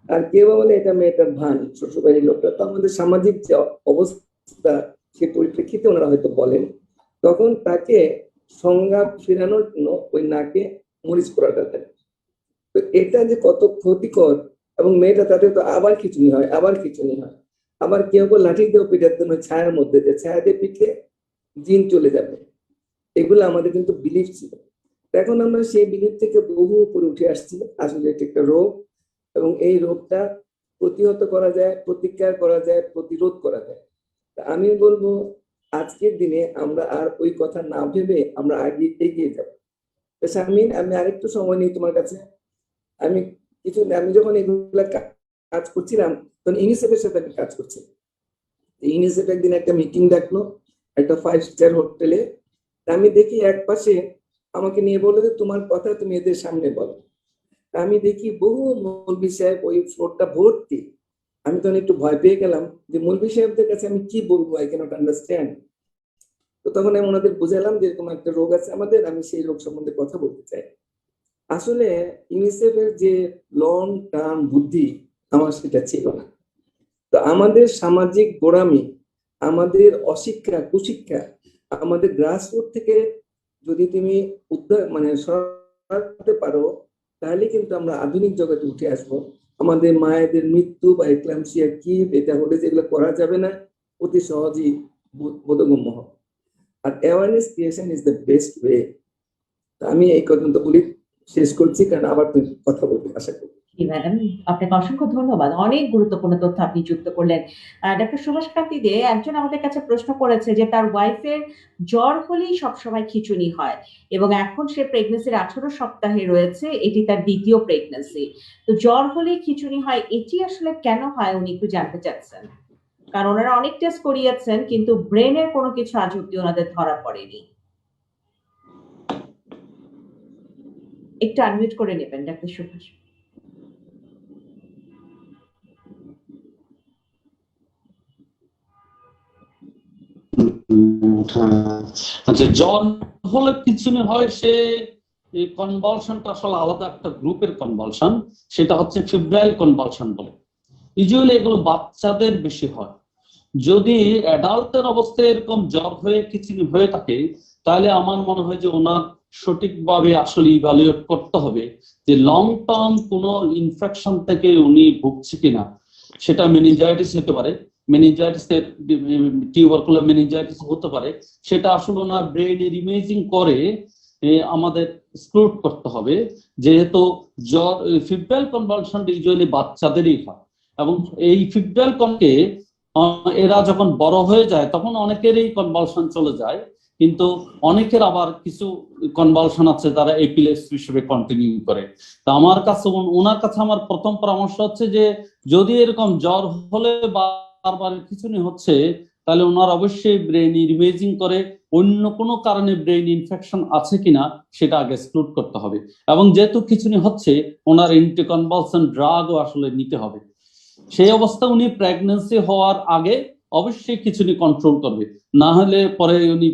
আর কেউ বলে এটা মেয়েটার ভান, শ্বশুরবাড়ির লোকটা। তো আমাদের সামাজিক যে অবস্থা সে পরিপ্রেক্ষিতে ওনারা হয়তো বলেন, তখন তাকে সংজ্ঞা ফেরানোর জন্য ওই নাকে মরিচ পোড়াটা দেয়। তো এটা যে কত ক্ষতিকর, এবং মেয়েটা তাতে তো আবার খিঁচুনি হয়, আবার খিঁচুনি হয়, আবার কেউ কেউ লাঠি দিয়েও পিটাতেন ওই ছায়ার মধ্যে, যে ছায়া দিয়ে পিঠে জিন চলে যাবে। এগুলো আমাদের কিন্তু বিলিফ ছিল। এখন আমরা সেই বিলিফ থেকে বহু উপরে উঠে আসছি। আসলে এটা একটা রোগ, এবং এই রোগটা প্রতিহত করা যায়, প্রতিকার করা যায়, প্রতিরোধ করা যায়। আমি বলবো আজকের দিনে আমরা আর ওই কথা না ভেবে আমরা আগে এগিয়ে যাব। শারমিন, আমি আরেকটু সময় নিই তোমার কাছে। আমি যখন এগুলা কাজ করছিলাম তখন ইউনিসেফের সাথে আমি কাজ করছি। ইউনিসেফ একদিন একটা মিটিং ডাকলো একটা 5 স্টার হোটেলে। আমি দেখি এক পাশে আমাকে নিয়ে বললো যে তোমার কথা তুমি এদের সামনে বলো। আমি দেখি বহু মৌলভী সাহেব ওই ফ্লোরটা ভর্তি। আমি তখন একটু ভয় পেয়ে গেলাম যে মৌলভী সাহেবদের কাছে আমি কি বলবো, আই ক্যানট আন্ডারস্ট্যান্ড। তো তখন আমি ওনাদের বুঝালাম যে এরকম একটা রোগ আছে আমাদের, আমি সেই রোগ সম্বন্ধে কথা বলতে চাই। আসলে ইউনিসেফ এর যে লং টার্ম বুদ্ধি আমার সেটা ছিল না। তো আমাদের সামাজিক গোড়ামি, আমাদের অশিক্ষা কুশিক্ষা, আমাদের গ্রাসরুট থেকে যদি তুমি উদ্ধার সরাতে পারো, তাহলে কিন্তু আমরা আধুনিক জগতে উঠে আসবো। আমাদের মায়েদের মৃত্যু বা এক্লাম্পসিয়া কি, এটা হলে যেগুলো করা যাবে না, অতি সহজেই বোধগম্য হবে। আর awareness creation is the best way. আমি এই পর্যন্ত বলি, শেষ করছি, কারণ আবার তুমি কথা বলবে আশা করি। জি ম্যাডাম, আপনাকে অসংখ্য ধন্যবাদ, অনেক গুরুত্বপূর্ণ তথ্য আপনি যুক্ত করলেন। ডক্টর সুভাষ কান্তি দে, একজন আমাদের কাছে প্রশ্ন করেছে যে তার ওয়াইফের জ্বর হলেই সবসময় খিঁচুনি হয় এবং এখন সে প্রেগনেন্সির 18 সপ্তাহে রয়েছে, এটি তার দ্বিতীয় প্রেগনেন্সি। তো জ্বর হলেই খিঁচুনি হয়, এটি আসলে কেন হয় উনি একটু জানতে চাচ্ছেন, কারণ ওনারা অনেক টেস্ট করিয়েছেন কিন্তু ব্রেনের কোনো কিছু আজ অব্দি ওনাদের ধরা পড়েনি। একটু আনমিউট করে নেবেন ডাক্তার সুভাষ। আচ্ছা, জ্বর হলে খিঁচুনি হয়, সে এই কনভালশনটা আসলে আলাদা একটা গ্রুপের কনভালশন, সেটা হচ্ছে ফিব্রাইল কনভালশন বলে। ইউজুয়ালি এগুলো বাচ্চাদের বেশি হয়। যদি অ্যাডাল্টের অবস্থায় এরকম জ্বর হয়ে খিঁচুনি হয়ে থাকে, তাহলে আমার মনে হয় যে ওনার সঠিকভাবে আসলে ইভালুয়েট করতে হবে যে লং টার্ম কোনো ইনফেকশন থেকে উনি ভুগছে কিনা। সেটা মেনিনজাইটিস হতে পারে, মেনিনজাইটিসের টিউবারকুলার মেনিনজাইটিস হতে পারে। সেটা আসলে ওনার ব্রেনের ইমেজিং করে আমাদের স্ক্রুট করতে হবে, যেহেতু জ্বর ফিব্রাইল কনভালশন ইউজুয়ালি বাচ্চাদেরই হয়। এবং এই ফিব্রাইল কনকে এরা যখন বড় হয়ে যায় তখন অনেকেরই কনভালশন চলে যায়, কিন্তু অনেকের আবার কিছু কনভালশন আছে তারা এপিলেপসি হিসেবে কন্টিনিউ করে। তো আমার কাছে ওনার কাছে আমার প্রথম পরামর্শ হচ্ছে যে যদি এরকম জ্বর হলে বারবার খিঁচুনি হচ্ছে, তাহলে ওনার অবশ্যই ব্রেন ইমেজিং করে অন্য কোনো কারণে ব্রেন ইনফেকশন আছে কিনা সেটা আগে এক্সক্লুড করতে হবে। এবং যেহেতু খিঁচুনি হচ্ছে, ওনার অ্যান্টিকনভালসেন্ট ড্রাগও আসলে নিতে হবে। সেই অবস্থা উনি প্রেগন্যান্সি হওয়ার আগে অবশ্যই খিঁচুনি কন্ট্রোল করবে, না হলে পরে উনি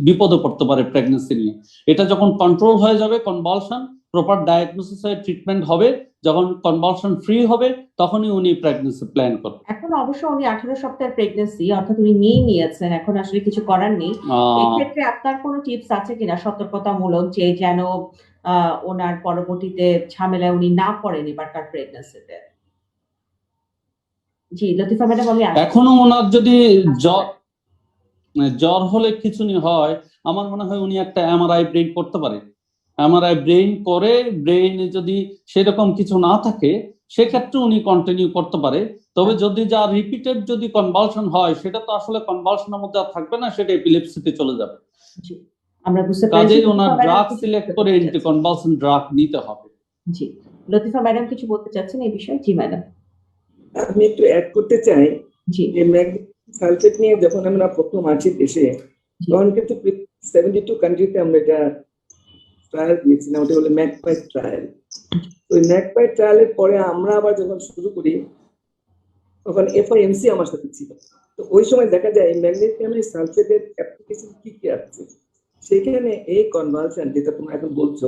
বিপদে পড়তে পারে প্রেগন্যান্সি নিয়ে। এটা যখন কন্ট্রোল হয়ে যাবে কনভালশন, প্রপার ডায়াগনোসিস এর ট্রিটমেন্ট হবে, যখন কনভালশন ফ্রি হবে তখনই উনি প্রেগন্যান্সি প্ল্যান করবে। এখন অবশ্য উনি 18 সপ্তাহের প্রেগন্যান্সি, অর্থাৎ উনি নিয়েছেন, এখন আসলে কিছু করার নেই। এক্ষেত্রে আপনার কোনো টিপস আছে কিনা সতর্কতামূলক, যে যেন ওনার পরবর্তীতে ঝামেলায় উনি না পড়েন এবারকার প্রেগন্যান্সিতে? জি লতিফা ম্যাডাম, আমি এখনো ওনার যদি জ্বর হলে খিঁচুনি হয়, আমার মনে হয় উনি একটা এমআরআই ব্রেন করতে পারে। এমআরআই ব্রেন করে ব্রেইনে যদি সেরকম কিছু না থাকে সেক্ষেত্রে উনি কন্টিনিউ করতে পারে। তবে যদি যা রিপিটেড যদি কনভালশন হয়, সেটা তো আসলে কনভালশনের মধ্যে আর থাকবে না, সেটা এপিলেপসিতে চলে যাবে। আমরা বুঝতে পেরেছি। কাজেই ওনার ড্রাগ সিলেক্ট করে অ্যান্টিকনভালসেন্ট ড্রাগ নিতে হবে। জি লতিফা ম্যাডাম কিছু বলতে চাচ্ছেন এই বিষয়ে? জি ম্যাডাম। আমি একটু অ্যাড করতে চাই যে ম্যাগনেসিয়াম সালফেট নিয়ে যখন আমরা প্রথম আসি দেশে, তখন কিন্তু 72 কান্ট্রিতে আমরা এটা ট্রায়াল দিয়েছিলাম, ওটা হলো ম্যাকপাই ট্রায়াল। ওই ম্যাকপাই ট্রায়ালের পরে আমরা আবার যখন শুরু করি তখন এফআইএমসি আমার সাথে ছিল। তো ওই সময় দেখা যায় ম্যাগনেসিয়ামের সালফেটের অ্যাপ্লিকেশন কি কি আছে, সেখানে এই কনভালশন যেটা তোমরা এখন বলছো,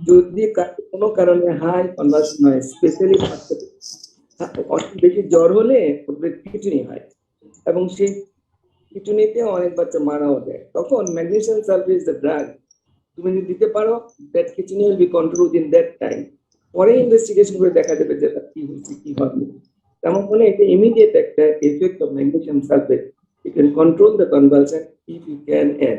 যদি কোনো কারণে হাই কনভালশন হয়, স্পেশালি অনেক বেশি জ্বর হলে ওদের খিঁচুনি হয় এবং সেই খিঁচুনিতে অনেক বাচ্চা মারাও যায়, তখন magnesium sulphate is the drug. তুমি যদি দিতে পারো, দ্যাট খিঁচুনি will be controlled in that time. পরে ইনভেস্টিগেশন করে দেখা যাবে যে কি হচ্ছে কি হয়নি। তেমন ফলে এটা ইমিডিয়েট একটা effect of magnesium sulphate. You can control the convulsion if you can add.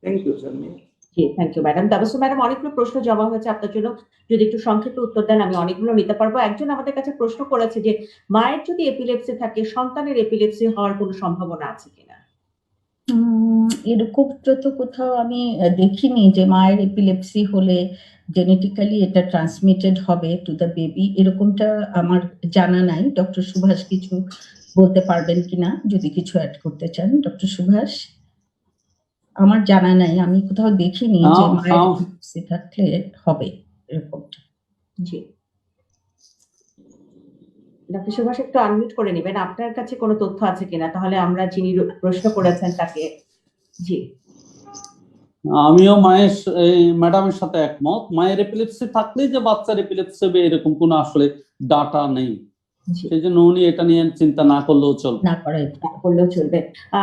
Thank you Sharmin. জি thank you madam. Tabassum madam, অনেকগুলো প্রশ্ন জমা হয়েছে আপনার জন্য, যদি একটু সংক্ষিপ্ত উত্তর দেন আমি অনেকগুলো নিতে পারবো। একজন আমাদের কাছে প্রশ্ন করেছে যে মায়ের যদি এপিলেপসি থাকে, সন্তানের এপিলেপসি হওয়ার কোনো সম্ভাবনা আছে কিনা? এরকম তো কোথাও আমি দেখিনি যে মায়ের এপিলেপসি হলে জেনেটিক্যালি এটা ট্রান্সমিটেড হবে টু দ্য বেবি, এরকমটা আমার জানা নাই। ডক্টর সুভাষ কিছু বলতে পারবেন কিনা, যদি কিছু অ্যাড করতে চান ডক্টর সুভাষ? আমার জানা নাই, আমি কোথাও দেখিনি যে আম- মায়ের আম- epilepsy থাকলে হবে এরকমটা। জি, ডক্টর সুভাষ একটু আনমিউট করে নেবেন, আপনার কাছে কোনো তথ্য আছে কিনা, তাহলে আমরা যিনি প্রশ্ন করেছেন তাকে। জি, আমিও ম্যাডামের সাথে একমত। মায়ের এপিলেপসি থাকলেই যে বাচ্চার এপিলেপসি হবে এরকম কোনো আসলে ডাটা নেই, জি, সেই জন্য উনি এটা নিয়ে চিন্তা না করলেও চলবে। না করাই না করলেও চলবে।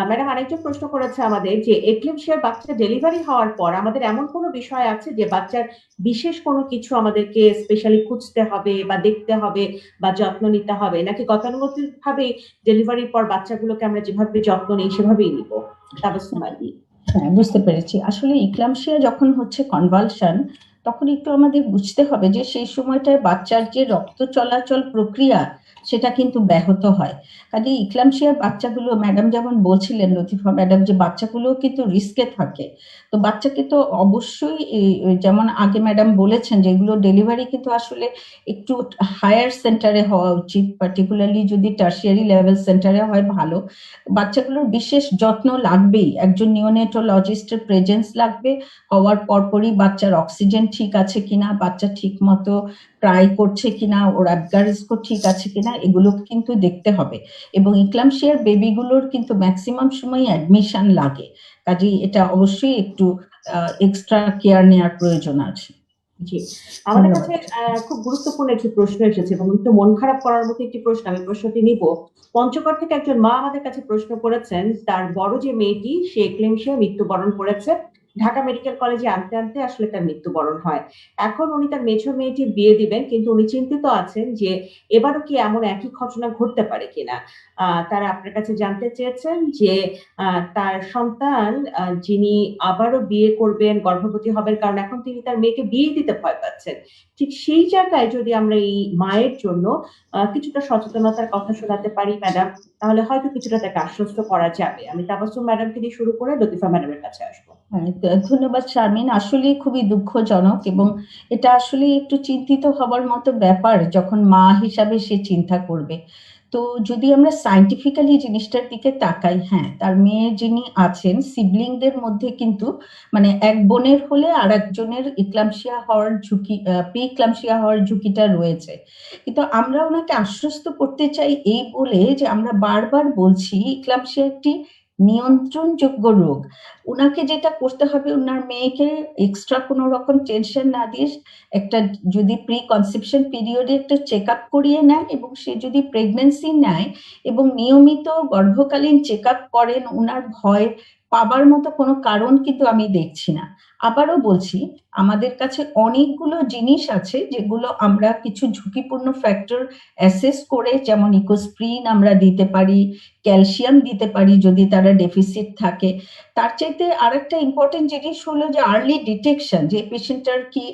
ম্যাডাম আরেকজন প্রশ্ন করেছে আমাদের যে এক্লিপসিয়ার বাচ্চা ডেলিভারি হওয়ার পর আমাদের এমন কোনো বিষয় আছে যে বাচ্চার বিশেষ কোনো কিছু আমাদেরকে স্পেশালি খুঁজতে হবে বা দেখতে হবে বা যত্ন নিতে হবে, নাকি গতানুগতিক ভাবেই ডেলিভারির পর বাচ্চাগুলোকে আমরা যেভাবে যত্ন নিই সেভাবেই নিব? তাবাসসুম আলী। হ্যাঁ, বুঝতে পেরেছি। আসলে ইক্লামশিয়া যখন হচ্ছে কনভালশন, তখন একটু আমাদের বুঝতে হবে যে সেই সময়টায় বাচ্চার যে রক্ত চলাচল প্রক্রিয়া সেটা কিন্তু ব্যাহত হয়। কাজে ইক্লামশিয়ার বাচ্চাগুলো, ম্যাডাম যেমন বলছিলেন, লতিফা ম্যাডাম, যে বাচ্চাগুলো কিন্তু রিস্কে থাকে। তো বাচ্চাকে তো অবশ্যই যেমন আগে ম্যাডাম বলেছেন যে এগুলো ডেলিভারি কিন্তু আসলে একটু হায়ার সেন্টারে হওয়া উচিত, পার্টিকুলারলি যদি টার্সিয়ারি লেভেল সেন্টারে হয় ভালো। বাচ্চাগুলোর বিশেষ যত্ন লাগবেই, একজন নিওনেটোলজিস্টের প্রেজেন্স লাগবে। হওয়ার পরপরই বাচ্চার অক্সিজেন ঠিক আছে কিনা, বাচ্চা ঠিক মতো ট্রাই করছে কিনা, ওর অ্যাবগারিস্কো ঠিক আছে কিনা, এগুলো কিন্তু দেখতে হবে। এবং ইক্লামশিয়ার বেবিগুলোর কিন্তু ম্যাক্সিমাম সময় অ্যাডমিশন লাগে, কাজেই এটা অবশ্যই একটু এক্সট্রা কেয়ার নেওয়ার প্রয়োজন আছে। জি, আমাদের ধন্যবাদ। কাছে খুব গুরুত্বপূর্ণ একটি প্রশ্ন এসেছে এবং একটু মন খারাপ করার মতো একটি প্রশ্ন, আমি প্রশ্নটি নিব। পঞ্চগড় থেকে একজন মা আমাদের কাছে প্রশ্ন করেছেন, তার বড় যে মেয়েটি সে এক্লেমশিয়ায় মৃত্যুবরণ করেছে, ঢাকা মেডিকেল কলেজে আনতে আনতে আসলে তার মৃত্যুবরণ হয়। এখন উনি তার মেঝো মেয়েটির বিয়ে দিবেন, কিন্তু উনি চিন্তিত আছেন যে এবারও কি এমন একই ঘটনা ঘটতে পারে কিনা। তারা আপনার কাছে জানতে চেয়েছেন যে তার সন্তান যিনি আবারও বিয়ে করবেন, গর্ভবতী হবেন, কারণ এখন তিনি তার মেয়েকে বিয়ে দিতে ভয় পাচ্ছেন। ঠিক সেই জায়গায় যদি আমরা এই মায়ের জন্য কিছুটা সচেতনতার কথা শোনাতে পারি ম্যাডাম, তাহলে হয়তো কিছুটা তাকে আশ্বস্ত করা যাবে। আমি তাবাসসুম ম্যাডামকে দিয়ে শুরু করে লতিফা ম্যাডামের কাছে আসবো। হ্যাঁ, ধন্যবাদ শারমিন। আসলে খুবই দুঃখজনক এবং এটা আসলে একটু চিন্তিত হবার মতো ব্যাপার যখন মা হিসাবে সে চিন্তা করবে। তো যদি আমরা সায়েন্টিফিক্যালি জিনিসটার দিকে তাকাই, হ্যাঁ, তার মেয়ে যিনি আছেন, সিবলিংদের মধ্যে কিন্তু মানে এক বোনের হলে আর একজনের ইক্লামশিয়া হওয়ার ঝুঁকি, প্রি ইক্লামশিয়া হওয়ার ঝুঁকিটা রয়েছে। কিন্তু আমরা ওনাকে আশ্বস্ত করতে চাই এই বলে যে আমরা বারবার বলছি ইক্লামশিয়া একটি নিয়ন্ত্রণযোগ্য রোগ। উনাকে যেটা করতে হবে, উনার মেয়েকে এক্সট্রা কোনো রকম টেনশন না দিয়ে একটা, যদি প্রি কনসেপশন পিরিয়ডে একটা চেক আপ করিয়ে নেয় এবং সে যদি প্রেগনেন্সি নেয় এবং নিয়মিত গর্ভকালীন চেক আপ করেন, উনার ভয় পাবার মতো কোনো কারণ কিন্তু আমি দেখছি না। আবারও বলছি, আমাদের কাছে অনেকগুলো জিনিস আছে যেগুলো আমরা কিছু ঝুঁকিপূর্ণ ফ্যাক্টর অ্যাসেস করে, যেমন ইকোস্প্রিন আমরা দিতে পারি, ক্যালসিয়াম দিতে পারি যদি তারা ডেফিসিট থাকে। তার চাইতে আরেকটা ইম্পর্টেন্ট জিনিস হলো যে আর্লি ডিটেকশন, যে পেশেন্টটার কি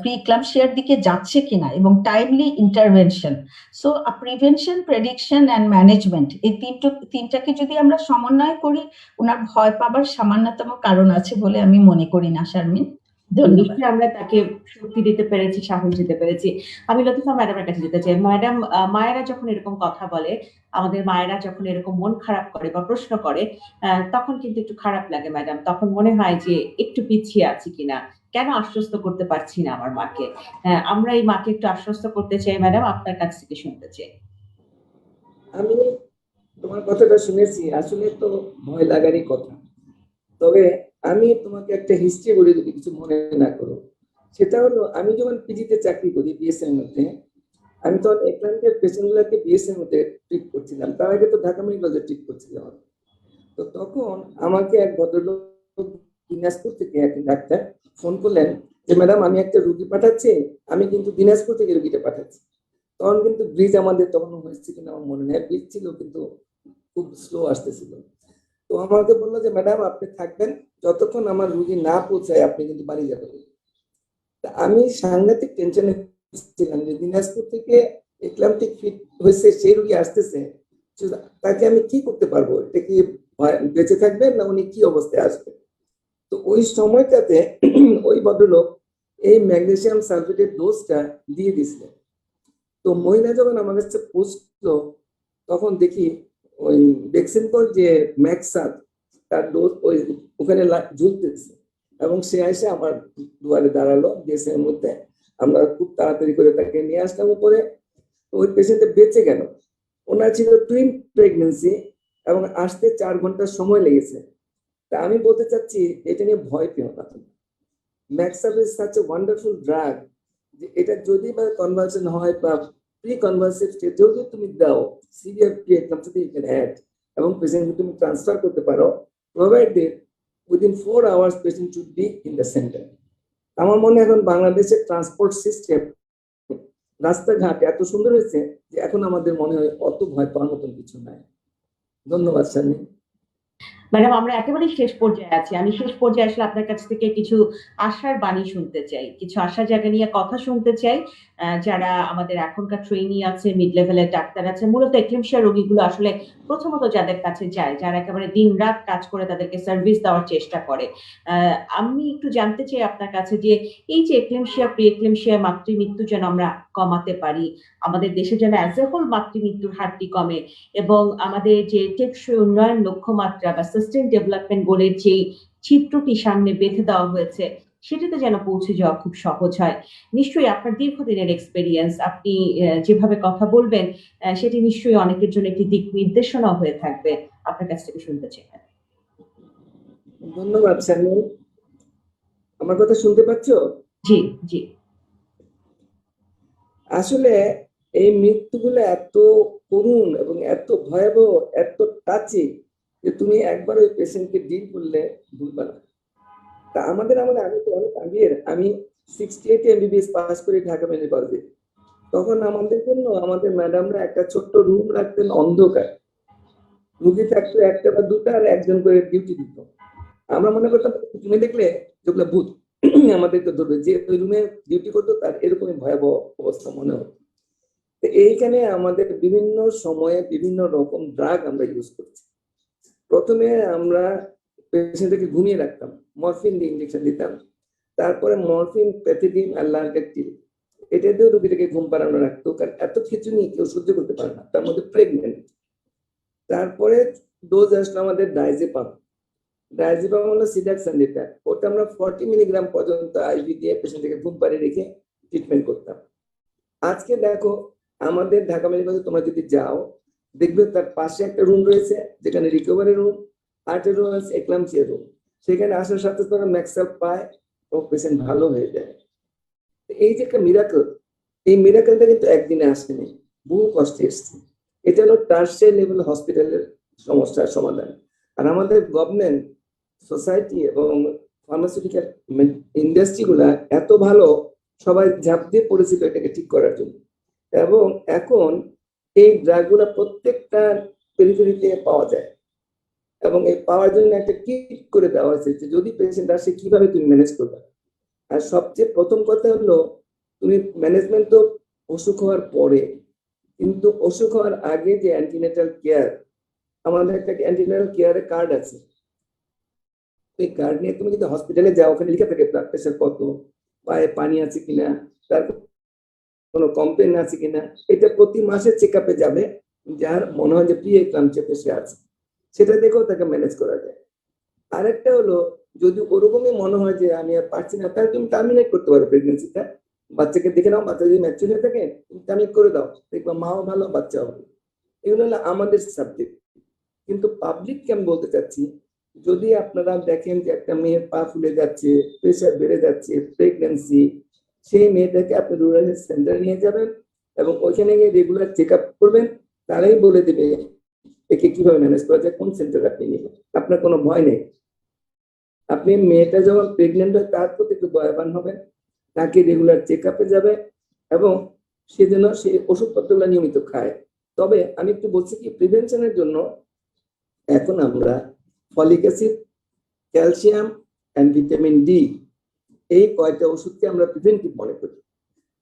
প্রি ইক্লামশিয়ার দিকে যাচ্ছে কিনা, এবং timely intervention. So prevention, prediction and management, এই তিনটাকে যদি আমরা সমন্বয় করি, ওনার ভয় পাবার সামান্যতম কারণ আছে বলে আমি মনে করি না, শারমিন। ধন্যবাদ। নিশ্চয়ই আমরা তাকে শক্তি দিতে পেরেছি, সাহস দিতে পেরেছি। আমি লতিফা ম্যাডামের কাছে যেতে চাই। ম্যাডাম, মায়েরা যখন এরকম কথা বলে, আমাদের মায়েরা যখন এরকম মন খারাপ করে বা প্রশ্ন করে, তখন কিন্তু একটু খারাপ লাগে ম্যাডাম। তখন মনে হয় যে একটু পিছিয়ে আছি কিনা, কেন আশ্বস্ত করতে পারছি না আমার মাকে। আমরা এই মাকে একটু আশ্বস্ত করতে চাই ম্যাডাম, আপনার কাছ থেকে শুনতে চাই। আমি তোমার কথাটা শুনেছি, আসলে তো ভয় লাগারই কথা। তবে আমি তোমাকে একটা হিস্ট্রি বলি, যদি কিছু মনে না করো। সেটা হলো, আমি যখন পিজিতে চাকরি করি বিএসএম মধ্যে, আমি তখন এক্লান্টের পেশেন্ট গুলাকে বিএসএম মধ্যে ট্রিট করছিলাম। তার আগে তো ঢাকা মেডিকেলে ট্রিট করছিলাম। তো তখন আমাকে এক ভদ্রলোক দিনাজপুর থেকে এক ডাক্তার ফোন করলেন যে, ম্যাডাম আমি একটা রুগী পাঠাচ্ছি, আমি কিন্তু দিনাজপুর থেকে রুগীটা পাঠাচ্ছি। তখন কিন্তু ব্রিজ আমাদের তখন হয়েছে কিনা আমার মনে নেই, ব্রিজ ছিল কিন্তু খুব স্লো আসতেছিল। তো আমাকে বললো যে, ম্যাডাম আপনি থাকবেন, যতক্ষণ আমার রুগী না পৌঁছায় আপনি কিন্তু বাড়ি যাবেন। আমি সাংঘাতিক টেনশনে ছিলাম যে দিনাজপুর থেকে এক্লামটিক ফিট হয়েছে সেই রুগী আসতেছে, তাকে আমি কি করতে পারবো, এটা কি বেঁচে থাকবে না উনি কি অবস্থায় আসবে। তো ওই সময়টাতে ওই ভদ্রলোক এই ম্যাগনেসিয়াম সালফেটের ডোজটা দিয়ে দিছিলেন। তো মহিলা যখন আমার কাছে পৌঁছলো, তখন দেখি ওই ভ্যাকসিন যে ম্যাক্সাদ তার ডোজ ওই ওখানে ঝুলতেছে, এবং সে এসে আমার দুয়ারে দাঁড়ালো, গেসের মধ্যে আমরা খুব তাড়াতাড়ি করে তাকে নিয়ে আসলাম উপরে। ওই পেশেন্টটা বেঁচে গেল। ওনার ছিল টুইন প্রেগনেন্সি এবং আসতে 4 ঘন্টা সময় লেগেছে। তা আমি বলতে চাচ্ছি এটা নিয়ে ভয় পেও না। Magsulph is such a wonderful drug যে এটা যদি বা কনভালশন হয় বা প্রি কনভালসিভ স্টেজেও যদি তুমি দাও, সিভিয়ার প্রি এক্লাম্পসিতে ইউ ক্যান অ্যাড, এবং পেশেন্টকে তুমি ট্রান্সফার করতে পারো, provided within 4 hours patient should be in the centre. আমার মনে হয় এখন বাংলাদেশের ট্রান্সপোর্ট সিস্টেম, রাস্তাঘাট এত সুন্দর হয়েছে যে এখন আমাদের মনে হয় অত ভয় পাওয়ার মতন কিছু নাই। ধন্যবাদ শানি। ম্যাডাম, আমরা একেবারে শেষ পর্যায়ে আছি। আমি শেষ পর্যায়ে আসলে আপনার কাছ থেকে কিছু আশার বাণী শুনতে চাই, কিছু আশার জায়গা নিয়ে কথা শুনতে চাই। যারা আমাদের এখনকার ট্রেনি আছে, মিড লেভেলের ডাক্তার আছে, মূলত এক্লেমশিয়া রোগীগুলো আসলে প্রথমত যাদের কাছে যায়, যারা একেবারে দিন রাত কাজ করে তাদেরকে সার্ভিস দেওয়ার চেষ্টা করে। আমি একটু জানতে চাই আপনার কাছে যে এই যে এক্লেমশিয়া, প্রি এক্লেমশিয়া মাতৃমৃত্যু যেন আমরা কমাতে পারি, আমাদের দেশে যেন অ্যাজ এ হোল মাতৃমৃত্যুর হারটি কমে, এবং আমাদের যে টেকসই উন্নয়ন লক্ষ্যমাত্রা বা সাস্টেইন ডেভেলপমেন্ট গোলের যে চিত্রটি সামনে বেঁধে দেওয়া হয়েছে সেটাতে যেন পৌঁছে যাওয়া খুব সহজ হয়। নিশ্চয়ই আপনার দীর্ঘদিনের এক্সপেরিয়েন্স, আপনি যেভাবে কথা বলবেন সেটি নিশ্চয়ই অনেকের জন্য একটি দিক নির্দেশনা হয়ে থাকবে। আপনার কাছ থেকে শুনতে চাই। ধন্যবাদ শানি। আমার কথা শুনতে পাচ্ছ? জি জি। আসলে এই মৃত্যুগুলো এত করুণ এবং এত ভয়াবহ, এত টাচি যে তুমি একবার ওই পেশেন্টকে ডিল করলে ভুলবে না। তা আমাদের আমি তো অনেক আগের, আমি 68 MBBS পাস করি ঢাকা মেডিকেল কলেজে। তখন আমাদের জন্য আমাদের ম্যাডামরা একটা ছোট্ট রুম রাখতেন অন্ধকার, রুগী থাকতো একটা বা দুটা আর একজন করে ডিউটি দিত। আমরা মনে করতাম তুমি দেখলে যেগুলো ভূত আমাদেরকে ধরবে, যে ওই রুমে ডিউটি করতো তার এরকমই ভয়াবহ অবস্থা মনে হতো। তো এইখানে আমাদের বিভিন্ন সময়ে বিভিন্ন রকম ড্রাগ আমরা ইউজ করছি। প্রথমে আমরা পেশেন্টকে ঘুমিয়ে রাখতাম, মরফিন দিয়ে ইঞ্জেকশন দিতাম, তারপরে মরফিন, প্যাথিডিন আর লান্টেকটিল, এটা দিয়েও রোগীটাকে ঘুম পাড়ানো রাখতো, কারণ এত খিচুনি কেউ সহ্য করতে পারে না, তার মধ্যে প্রেগনেন্ট। তারপরে ডোজ আসলো আমাদের ডাইজেপাম। ডাইজেপাম হলো সিডাক্সান, যেটা ওটা আমরা 40 মিলিগ্রাম পর্যন্ত আইভি দিয়ে পেশেন্টকে ঘুম পাড়িয়ে রেখে ট্রিটমেন্ট করতাম। আজকে দেখো আমাদের ঢাকা মেডিকেলে তোমরা যদি যাও দেখবে তার পাশে একটা রুম রয়েছে যেখানে রিকভারি রুম, আর্টের রুম আছে, এক্লামসিয়া রুম। সেখানে আসার সাথে তোমরা ম্যাক্সাল পায় ও পেশেন্ট ভালো হয়ে যায়। এই যে একটা মিরাকল, এই মিরাকলটা কিন্তু একদিনে আসেনি, বহু কষ্টে এসছে। এটা হলো টার্সিয়ারি লেভেল হসপিটালের সমস্যার সমাধান। আর আমাদের গভর্নমেন্ট, সোসাইটি এবং ফার্মাসিউটিক্যাল ইন্ডাস্ট্রি গুলা এত ভালো, সবাই ঝাঁপ দিয়ে পড়েছিল এটাকে ঠিক করার জন্য। এবং এখন এই ড্রাগ গুলা প্রত্যেকটা পেরিফেরিতে পাওয়া যায়, এবং এই পাওয়ার জন্য একটা কিট করে দেওয়া হয়েছে যে যদি পেশেন্ট আসে কিভাবে তুমি ম্যানেজ করবে। আর সবচেয়ে প্রথম কথা হলো তুমি ম্যানেজমেন্ট তো অসুখ হওয়ার পরে, কিন্তু অসুখ হওয়ার আগে যে অ্যান্টিনেটাল কেয়ার, আমাদের একটা অ্যান্টিনেটাল কেয়ারের কার্ড আছে। এই কার্ড নিয়ে তুমি যদি হসপিটালে যাও, ওখানে লিখে থাকে ব্লাড প্রেশার কত, পায়ে পানি আছে কিনা, তারপর কোনো কমপ্লেন আছে কিনা। এটা প্রতি মাসে চেক আপে যাবে, যার মনে হয় যে প্রি এক্লাম্পসিয়া পেশে আছে সেটা দেখেও তাকে ম্যানেজ করা যায়। আরেকটা হলো যদি ওরকমই মনে হয় যে আমি আর পারছি না, তাহলে তুমি টার্মিনেট করতে পারো প্রেগনেন্সিটা। বাচ্চাকে দেখে নাও, বাচ্চা যদি ম্যাচিউর হয়ে থাকে তুমি টার্মিনেট করে দাও, দেখবা মাও ভালো বাচ্চাও ভালো। এগুলো হলো আমাদের সাবজেক্ট। কিন্তু পাবলিককে আমি বলতে চাচ্ছি, যদি আপনারা দেখেন যে একটা মেয়ের পা ফুলে যাচ্ছে, প্রেশার বেড়ে যাচ্ছে, প্রেগনেন্সি, সেই মেয়েটাকে আপনি রুরাল হেলথ সেন্টারে নিয়ে যাবেন এবং ওইখানে গিয়ে রেগুলার চেক আপ করবেন। তারাই বলে দেবে একে কিভাবে ম্যানেজ করা যায়, কোন সেন্টারে আপনি নেবেন। আপনার কোনো ভয় নেই। আপনি মেয়েটা যখন প্রেগনেন্ট হয় তার প্রতি একটু দয়াবান হবেন, তাকে রেগুলার চেক আপে যাবে এবং সেজন্য সে ওষুধপত্রগুলো নিয়মিত খায়। তবে আমি একটু বলছি কি, প্রিভেনশনের জন্য এখন আমরা folic acid, calcium and vitamin D, এই কয়টা ওষুধকে আমরা প্রিভেন্টিভ মনে করি।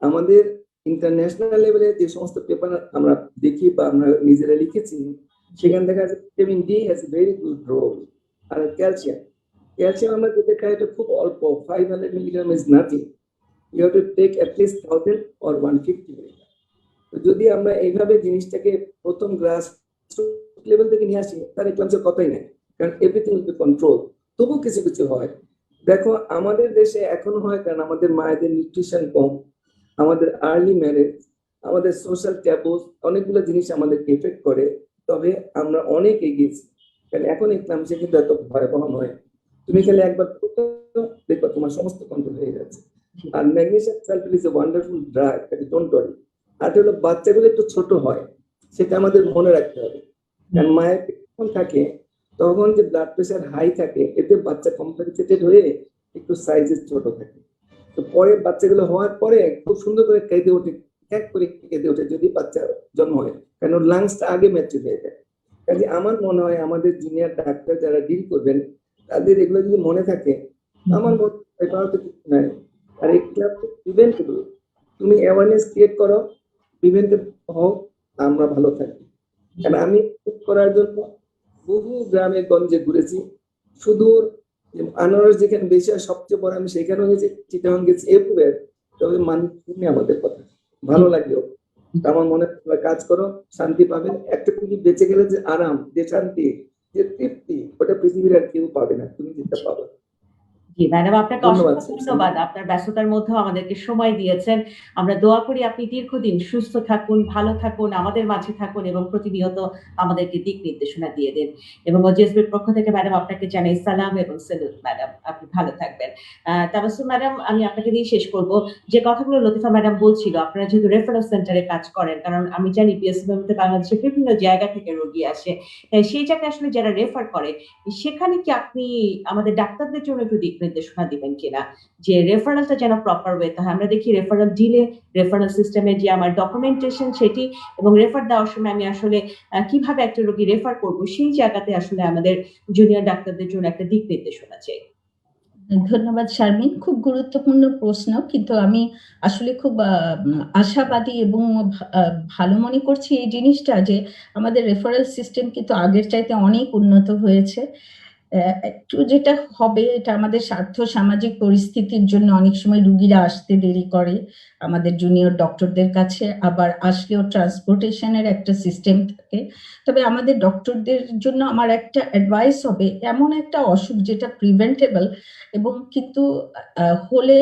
আমাদের ইন্টারন্যাশনাল লেভেলে যে সমস্ত পেপার আমরা দেখি বা আমরা নিজেরা লিখেছি, সেখানে দেখা যাচ্ছে vitamin D has very good role. আর ক্যালসিয়াম আমরা যেটা খাই এটা খুব অল্প, 500 milligram is nothing. You have to take at least 1000 or 150 milligram. তো যদি আমরা এইভাবে জিনিসটাকে প্রথম গ্রাস লেভেল থেকে নিয়ে আসি, তার এক্লাম্পসিয়ার কথাই নেই। কারণ এভরিথিং উইল বি কন্ট্রোল। তবু কিছু কিছু হয়। দেখো আমাদের দেশে এখনো হয়, কারণ আমাদের মায়েদের নিউট্রিশন কম, আমাদের আর্লি ম্যারেজ, আমাদের সোশ্যাল ট্যাবুস, অনেকগুলো জিনিস আমাদেরকে এফেক্ট করে। তবে আমরা অনেক এগিয়েছি, কারণ এখন এক্লাম্পসিয়া কিন্তু এত ভয়াবহ নয়। তুমি খালি একবার দেখবা তোমার সমস্ত কন্ট্রোল হয়ে যাচ্ছে। আর magnesium sulphate is a wonderful drug, don't worry. আর হলো বাচ্চাগুলো একটু ছোট হয়, সেটা আমাদের মনে রাখতে হবে। কারণ মায়ের পেট যখন থাকে তখন যে ব্লাড প্রেশার হাই থাকে, এতে বাচ্চা কমপ্লিকেটেড হয়ে একটু সাইজে ছোট থাকে। তো পরে বাচ্চাগুলো হওয়ার পরে খুব সুন্দর করে কেঁদে ওঠে, এক করে কেঁদে ওঠে যদি বাচ্চা জন্ম হয়, কারণ লাংসটা আগে ম্যাচুর হয়ে যায়। কাজে আমার মনে হয় আমাদের জুনিয়র ডাক্তার যারা ডিল করবেন তাদের এগুলো যদি মনে থাকে, আমার মনে হয় এটাও তো কিছু নাই। আর এগুলো প্রিভেন্টেবল, তুমি অ্যাওয়ারনেস ক্রিয়েট করো, প্রিভেন্টিভ হও, আমরা ভালো থাকি। কারণ আমি করার জন্য বহু গ্রামে গঞ্জে ঘুরেছি, সুদূর আনারস যেখানে বেশি হয় সবচেয়ে বড়, আমি সেখানেও গেছি, চিটাগাং গেছি, এভরিওয়্যার। তবে মানুষ শুনে আমাদের কথা ভালো লাগলো। আমার মনে হয় কাজ করো, শান্তি পাবেন। একটা তুমি বেঁচে গেলে যে আরাম, যে শান্তি, যে তৃপ্তি, ওটা পৃথিবীর আর কেউ পাবে না, তুমি যেটা পাবে। জি ম্যাডাম, আপনাকে ধন্যবাদ। অসংখ্য ধন্যবাদ। আপনার ব্যস্ততার মধ্যেও আমাদেরকে সময় দিয়েছেন। আমরা দোয়া করি আপনি দীর্ঘদিন সুস্থ থাকুন, ভালো থাকুন, আমাদের মাঝে থাকুন এবং প্রতিনিয়ত আমাদেরকে দিক নির্দেশনা দিয়ে দিন। এবং ওজিএসবির পক্ষ থেকে ম্যাডাম আপনাকে জানাই সালাম এবং স্যালুট ম্যাডাম। আপনি ভালো থাকবেন। তাবাসসুম ম্যাডাম, আমি আপনাকে দিয়ে শেষ করব। যে কথাগুলো লতিফা ম্যাডাম বলছিল, আপনারা যেহেতু রেফারেল সেন্টারে কাজ করেন, কারণ আমি জানি পিএসসিতে বাংলাদেশের বিভিন্ন জায়গা থেকে রোগী আসে, সেই জায়গায় আসলে যারা রেফার করে, সেখানে কি আপনি আমাদের ডাক্তারদের জন্য একটু দিক নির্দেশনা দিবেন কিনা, যে রেফারেলটা যেন প্রপার ওয়েতে হয়? আমরা দেখি রেফারেল দিলে রেফারেল সিস্টেমে যে আমার ডকুমেন্টেশন সেটি এবং রেফার দেওয়ার সময় আমি আসলে কিভাবে একটা রোগী রেফার করব, সেই জায়গাতে আসলে আমাদের জুনিয়র ডাক্তারদের জন্য একটা দিক নির্দেশনা চাই। ধন্যবাদ শারমিন, খুব গুরুত্বপূর্ণ প্রশ্ন। কিন্তু আমি আসলে খুব আশাবাদী এবং ভালো মনে করছি এই জিনিসটা, যে আমাদের রেফারেল সিস্টেম কিন্তু আগের চাইতে অনেক উন্নত হয়েছে। একটু যেটা হবে, এটা আমাদের স্বার্থ সামাজিক পরিস্থিতির জন্য অনেক সময় রুগীরা আসতে দেরি করে আমাদের জুনিয়র ডক্টরদের কাছে, আবার আসলেও ট্রান্সপোর্টেশনের একটা সিস্টেম থাকে। তবে আমাদের ডক্টরদের জন্য আমার একটা অ্যাডভাইস হবে, এমন একটা অসুখ যেটা প্রিভেন্টেবল এবং কিন্তু হলে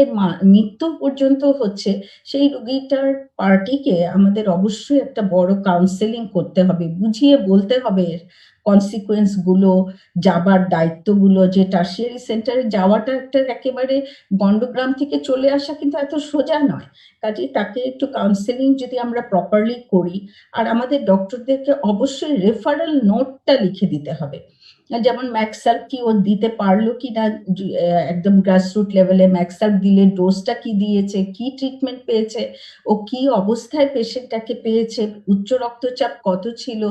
মৃত্যু পর্যন্ত হচ্ছে, সেই রুগীটার পার্টিকে আমাদের অবশ্যই একটা বড় কাউন্সেলিং করতে হবে, বুঝিয়ে বলতে হবে কনসিকুয়েন্স গুলো, যাবার দায়িত্বগুলো। যে টার্সিয়ারি সেন্টারে যাওয়াটা একটা একেবারে গন্ডগ্রাম থেকে চলে আসা কিন্তু এত সোজা নয়। কাজেই তাকে একটু কাউন্সেলিং যদি আমরা প্রপারলি করি, আর আমাদের ডক্টরদেরকে অবশ্যই রেফারেল নোটটা লিখে দিতে হবে। যেমন ম্যাক্সাল্প কি ও দিতে পারলো কি না, একদম গ্রাসরুট লেভেলে ম্যাক্সাল্প দিলে ডোজটা কি দিয়েছে, কি ট্রিটমেন্ট পেয়েছে, ও কি অবস্থায় পেশেন্টটাকে পেয়েছে, উচ্চ রক্তচাপ কত ছিল,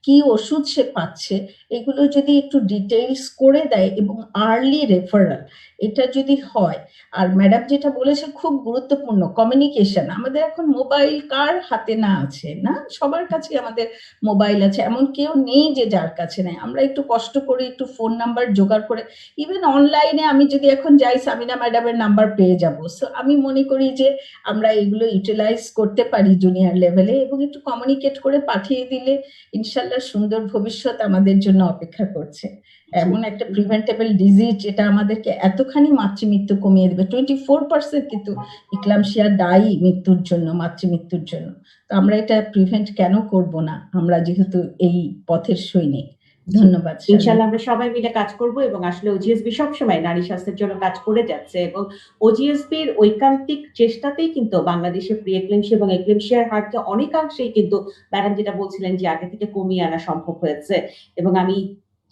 কি ওষুধ সে পাচ্ছে, এগুলো যদি একটু ডিটেইলস করে দেয় এবং আর্লি রেফারাল, এটা যদি হয়। আর ম্যাডাম যেটা বলেছে খুব গুরুত্বপূর্ণ, কমিউনিকেশন। আমাদের এখন মোবাইল কার হাতে না আছে, না সবার কাছে আমাদের মোবাইল আছে, এমন কেউ নেই যে যার কাছে নেই। আমরা একটু কষ্ট করে একটু ফোন নাম্বার জোগাড় করে, ইভেন অনলাইনে আমি যদি এখন যাই সামিনা ম্যাডামের নাম্বার পেয়ে যাবো। সো আমি মনে করি যে আমরা এগুলো ইউটিলাইজ করতে পারি জুনিয়র লেভেলে, এবং একটু কমিউনিকেট করে পাঠিয়ে দিলে ইনশাল্লাহ সুন্দর ভবিষ্যৎ আমাদের জন্য অপেক্ষা করছে। এমন একটা প্রিভেন্টেবল ডিজিজ যেটা আমাদেরকে এতখানি মাতৃমৃত্যু কমিয়ে দেবে। 24% কিন্তু ইক্লামশিয়া দায়ী মৃত্যুর জন্য, মাতৃমৃত্যুর জন্য। তো আমরা এটা প্রিভেন্ট কেন করব না, আমরা যেহেতু এই পথের সৈনিক। ধন্যবাদ। ইনশাআল্লাহ আমরা সবাই মিলে কাজ করব, এবং আসলে ওজিএসবি সবসময় নারী স্বাস্থ্যের জন্য কাজ করে যাচ্ছে, এবং ওজিএসবির ঐকান্তিক চেষ্টাতেই কিন্তু বাংলাদেশে প্রি এক্লেমশিয়া এবং এক্লেমশিয়ার হারকে অনেকাংশেই কিন্তু ম্যাডাম যেটা বলছিলেন যে আগে থেকে কমিয়ে আনা সম্ভব হয়েছে। এবং আমি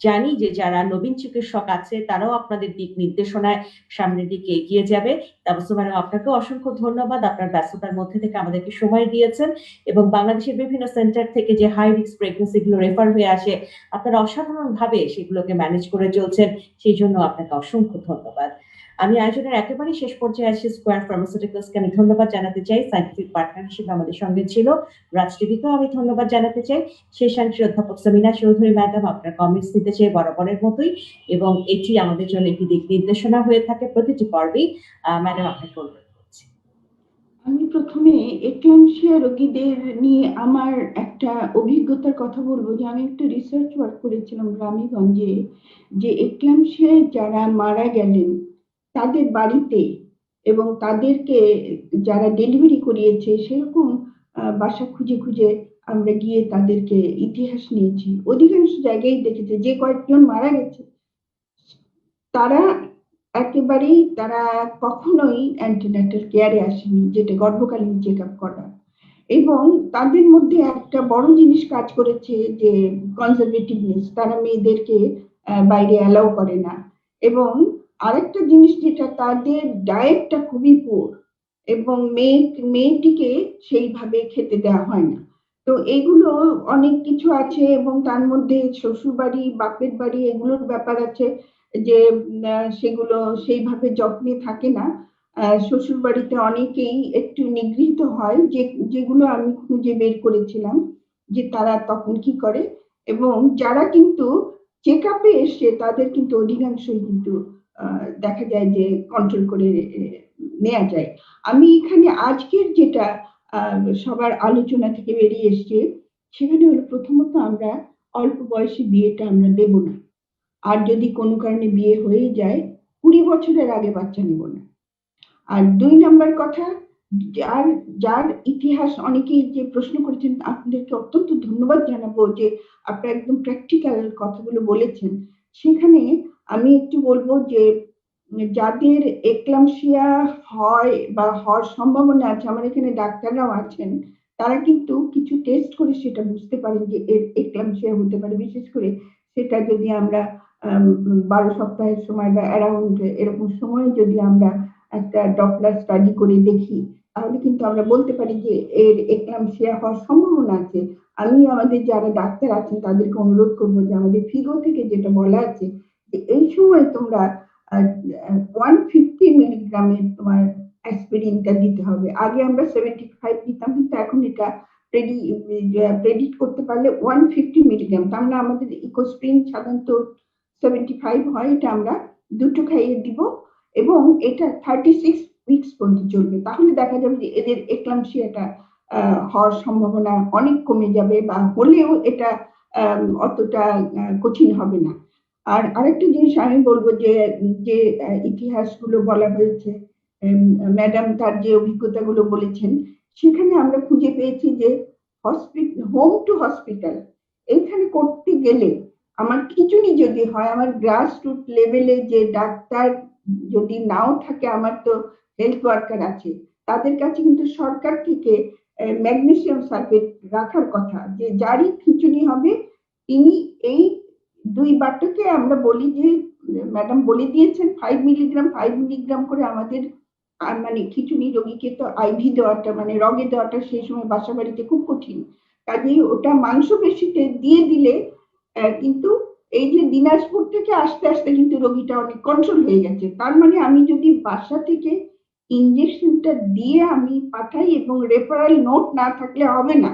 জানি যে যারা নবীন চিকিৎসক আছে তারাও আপনাদের দিক নির্দেশনায় সামনের দিকে এগিয়ে যাবে। তাবাসসুম ম্যাডাম, আপনাকেও অসংখ্য ধন্যবাদ। আপনার ব্যস্ততার মধ্যে থেকে আমাদেরকে সময় দিয়েছেন, এবং বাংলাদেশের বিভিন্ন সেন্টার থেকে যে হাই রিস্ক প্রেগন্যান্সি গুলো রেফার হয়ে আসে, আপনারা অসাধারণ ভাবে সেগুলোকে ম্যানেজ করে চলছেন, সেই জন্য আপনাকে অসংখ্য ধন্যবাদ। আমি আয়োজনের একেবারেই শেষ পর্যায়ে আছি। স্কয়ার ফার্মাসিউটিক্যালসকে আমি ধন্যবাদ জানাতে চাই, সায়েন্টিফিক পার্টনার হিসেবে আমাদের সঙ্গে ছিল। রাজ টিভিকেও আমি ধন্যবাদ জানাতে চাই। শেষাংশে অধ্যাপক সামিনা চৌধুরী ম্যাডাম আপনার কমেন্টস দিতে চাই বরাবরের মতোই, এবং এটি আমাদের জন্য একটি দিক নির্দেশনা হয়ে থাকে প্রতিটি পর্বেই। ম্যাডাম, আপনাকে অনুরোধ করছি। আমি প্রথমে এক্লামশিয়া রোগীদের নিয়ে আমার একটা অভিজ্ঞতার কথা বলবো, যে আমি একটা রিসার্চ ওয়ার্ক করেছিলাম গ্রামেগঞ্জে, যে এক্লামশিয়ায় যারা মারা গেলেন তাদের বাড়িতে এবং তাদেরকে যারা ডেলিভারি করিয়েছে সেরকম বাসা খুঁজে খুঁজে আমরা গিয়ে তাদেরকে ইতিহাস নিয়েছি। অধিকাংশ জায়গায় দেখেছি যে কয়েকজন মারা গেছে তারা একেবারেই তারা কখনোই অ্যান্টিনাটাল কেয়ারে আসেনি, যেটা গর্ভকালীন চেক আপ করা। এবং তাদের মধ্যে একটা বড় জিনিস কাজ করেছে যে কনজারভেটিভনেস, তারা মেয়েদেরকে বাইরে অ্যালাউ করে না। এবং আরেকটা জিনিস যেটা, তাদের ডায়েটটা খুবই পুর এবং মেয়েটিকে সেইভাবে খেতে দেওয়া হয় না। তো এগুলো অনেক কিছু আছে এবং তার মধ্যে শ্বশুর বাড়ি বাপের বাড়ি এগুলোর ব্যাপার আছে, যে সেগুলো সেইভাবে যত্নে থাকে না। শ্বশুর বাড়িতে অনেকেই একটু নিগৃহীত হয়, যেগুলো আমি খুঁজে বের করেছিলাম যে তারা তখন কি করে। এবং যারা কিন্তু চেক আপে এসছে তাদের কিন্তু অধিকাংশই কিন্তু দেখা যায় যে কন্ট্রোল করে নেওয়া যায়। আমি এখানে আজকের যেটা সবার আলোচনা থেকে বেরিয়ে এসছে সেখানে হলো, প্রথমত আমরা অল্প বয়সী বিয়েটা আমরা দেব না। আর যদি কোনো কারণে বিয়ে হয়ে যায় 20 বছরের আগে বাচ্চা নেব না। আর 2 নাম্বার কথা, যার যার ইতিহাস অনেকেই যে প্রশ্ন করেছেন আপনাদেরকে অত্যন্ত ধন্যবাদ জানাবো যে আপনারা একদম প্র্যাকটিক্যাল কথাগুলো বলেছেন। সেখানে আমি একটু বলবো যে যাদের এক্লামশিয়া হয় বা হওয়ার সম্ভাবনা আছে, আমার এখানে ডাক্তাররাও আছেন, তারা কিন্তু কিছু টেস্ট করে সেটা বুঝতে পারেন যে এর এক্লামশিয়া হতে পারে। বিশেষ করে সেটা যদি আমরা 12 সপ্তাহের সময় বা অ্যারাউন্ড এরকম সময়ে যদি আমরা একটা ডপলার স্টাডি করে দেখি, তাহলে কিন্তু আমরা বলতে পারি যে এর এক্লামশিয়া হওয়ার সম্ভাবনা আছে। আমি আমাদের যারা ডাক্তার আছেন তাদেরকে অনুরোধ করবো যে আমাদের ফিগো থেকে যেটা বলা আছে যে এই সময় তোমরা 150 মিলিগ্রামের তোমার অ্যাসপিরিনটা দিতে হবে। আগে আমরা 75 দিতাম, কিন্তু এখন এটা প্রেডিক্ট করতে পারলে 150 মিলিগ্রাম। তার মানে আমাদের ইকোস্প্রিন সাধারণত 75 হয়, এটা আমরা 2টো খাইয়ে দিব এবং এটা 36 উইকস পর্যন্ত চলবে। তাহলে দেখা যাবে যে এদের এক্লামশিয়াটা হওয়ার সম্ভাবনা অনেক কমে যাবে, বা হলেও এটা অতটা কঠিন হবে না। আর আরেকটা জিনিস আমি বলবো যে যে ইতিহাসগুলো বলা হয়েছে, ম্যাডাম তার যে অভিজ্ঞতাগুলো বলেছেন, সেখানে আমরা খুঁজে পেয়েছি যে হোম টু হসপিটাল এইখানে করতে গেলে আমার খিচুড়ি যদি হয়, আমার গ্রাস রুট লেভেলে যে ডাক্তার যদি নাও থাকে, আমার তো হেলথ ওয়ার্কার আছে, তাদের কাছে কিন্তু সরকার থেকে ম্যাগনেসিয়াম সালফেট রাখার কথা, যে যারই খিচুড়ি হবে তিনি এই 2 বাটকে আমরা বলি যে ম্যাডাম বলে দিয়েছেন 5 মিলিগ্রাম করে আমাদের মানে খিচুড়ি রোগীকে তো আইভি দেওয়াটা মানে রগে দেওয়াটা সেই সময় বাসা বাড়িতে খুব কঠিন। কাজেই ওটা মাংসপেশিতে দিয়ে দিলে কিন্তু এই যে দিনাজপুর থেকে আস্তে আস্তে কিন্তু রোগীটা অনেক কন্ট্রোল হয়ে গেছে। তার মানে আমি যদি বাসা থেকে ইঞ্জেকশনটা দিয়ে আমি পাঠাই এবং রেফারেল নোট না থাকলে হবে না,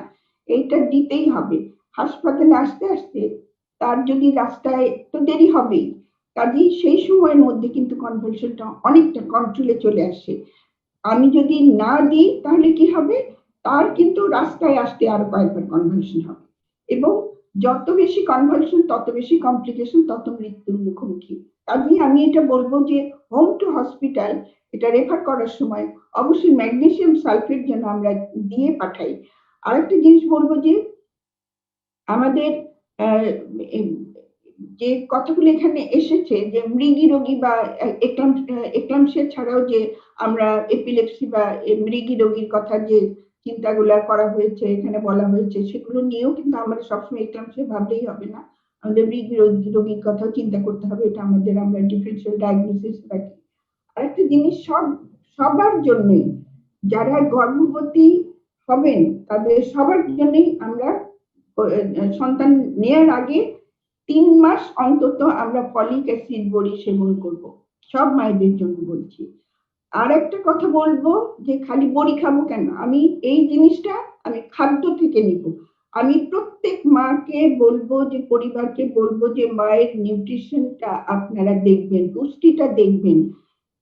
এইটা দিতেই হবে। হাসপাতালে আসতে আসতে তার যদি রাস্তায় তো দেরি হবেই, কাজেই সেই সময়ের মধ্যে কিন্তু কনভালশনটা অনেকটা কন্ট্রোলে চলে আসে। আমি যদি না দিই তাহলে কি হবে, তার কিন্তু রাস্তায় আসতে আরো কয়েকবার কনভালশন হবে এবং যত বেশি কনভালশন তত বেশি কমপ্লিকেশন, তত মৃত্যুর মুখোমুখি। কাজেই আমি এটা বলবো যে হোম টু হসপিটাল এটা রেফার করার সময় অবশ্যই ম্যাগনেসিয়াম সালফেট যেন আমরা দিয়ে পাঠাই। আরেকটা জিনিস বলবো যে আমাদের যে কথাগুলো এখানে এসেছে যে মৃগী রোগী বা এক্লামশিয়া ছাড়াও যে আমরা এপিলেপসি বা মৃগী রোগীর কথা যে চিন্তাগুলা করা হয়েছে এখানে বলা হয়েছে, সেগুলো নিয়েও কিন্তু আমাদের সবসময় এক্লামশিয়া ভাবলেই হবে না, আমাদের মৃগী রোগীর কথাও চিন্তা করতে হবে। এটা আমাদের আমরা ডিফারেন্সিয়াল ডায়াগনোসিস রাখি। আরেকটা জিনিস সবার জন্যই, যারা গর্ভবতী হবেন তাদের সবার জন্যই আমরা সন্তান নেয়ার আগে 3 মাস অন্তত আমরা ফলিক অ্যাসিড বড়ি সেবন করব, সব মায়েদের জন্য বলছি। আর একটা কথা বলবো যে খালি বড়ি খাবো কেন, আমি এই জিনিসটা আমি খাদ্য থেকে নিব। আমি প্রত্যেক মাকে বলবো, যে পরিবারকে বলবো যে মায়ের নিউট্রিশনটা আপনারা দেখবেন, পুষ্টিটা দেখবেন।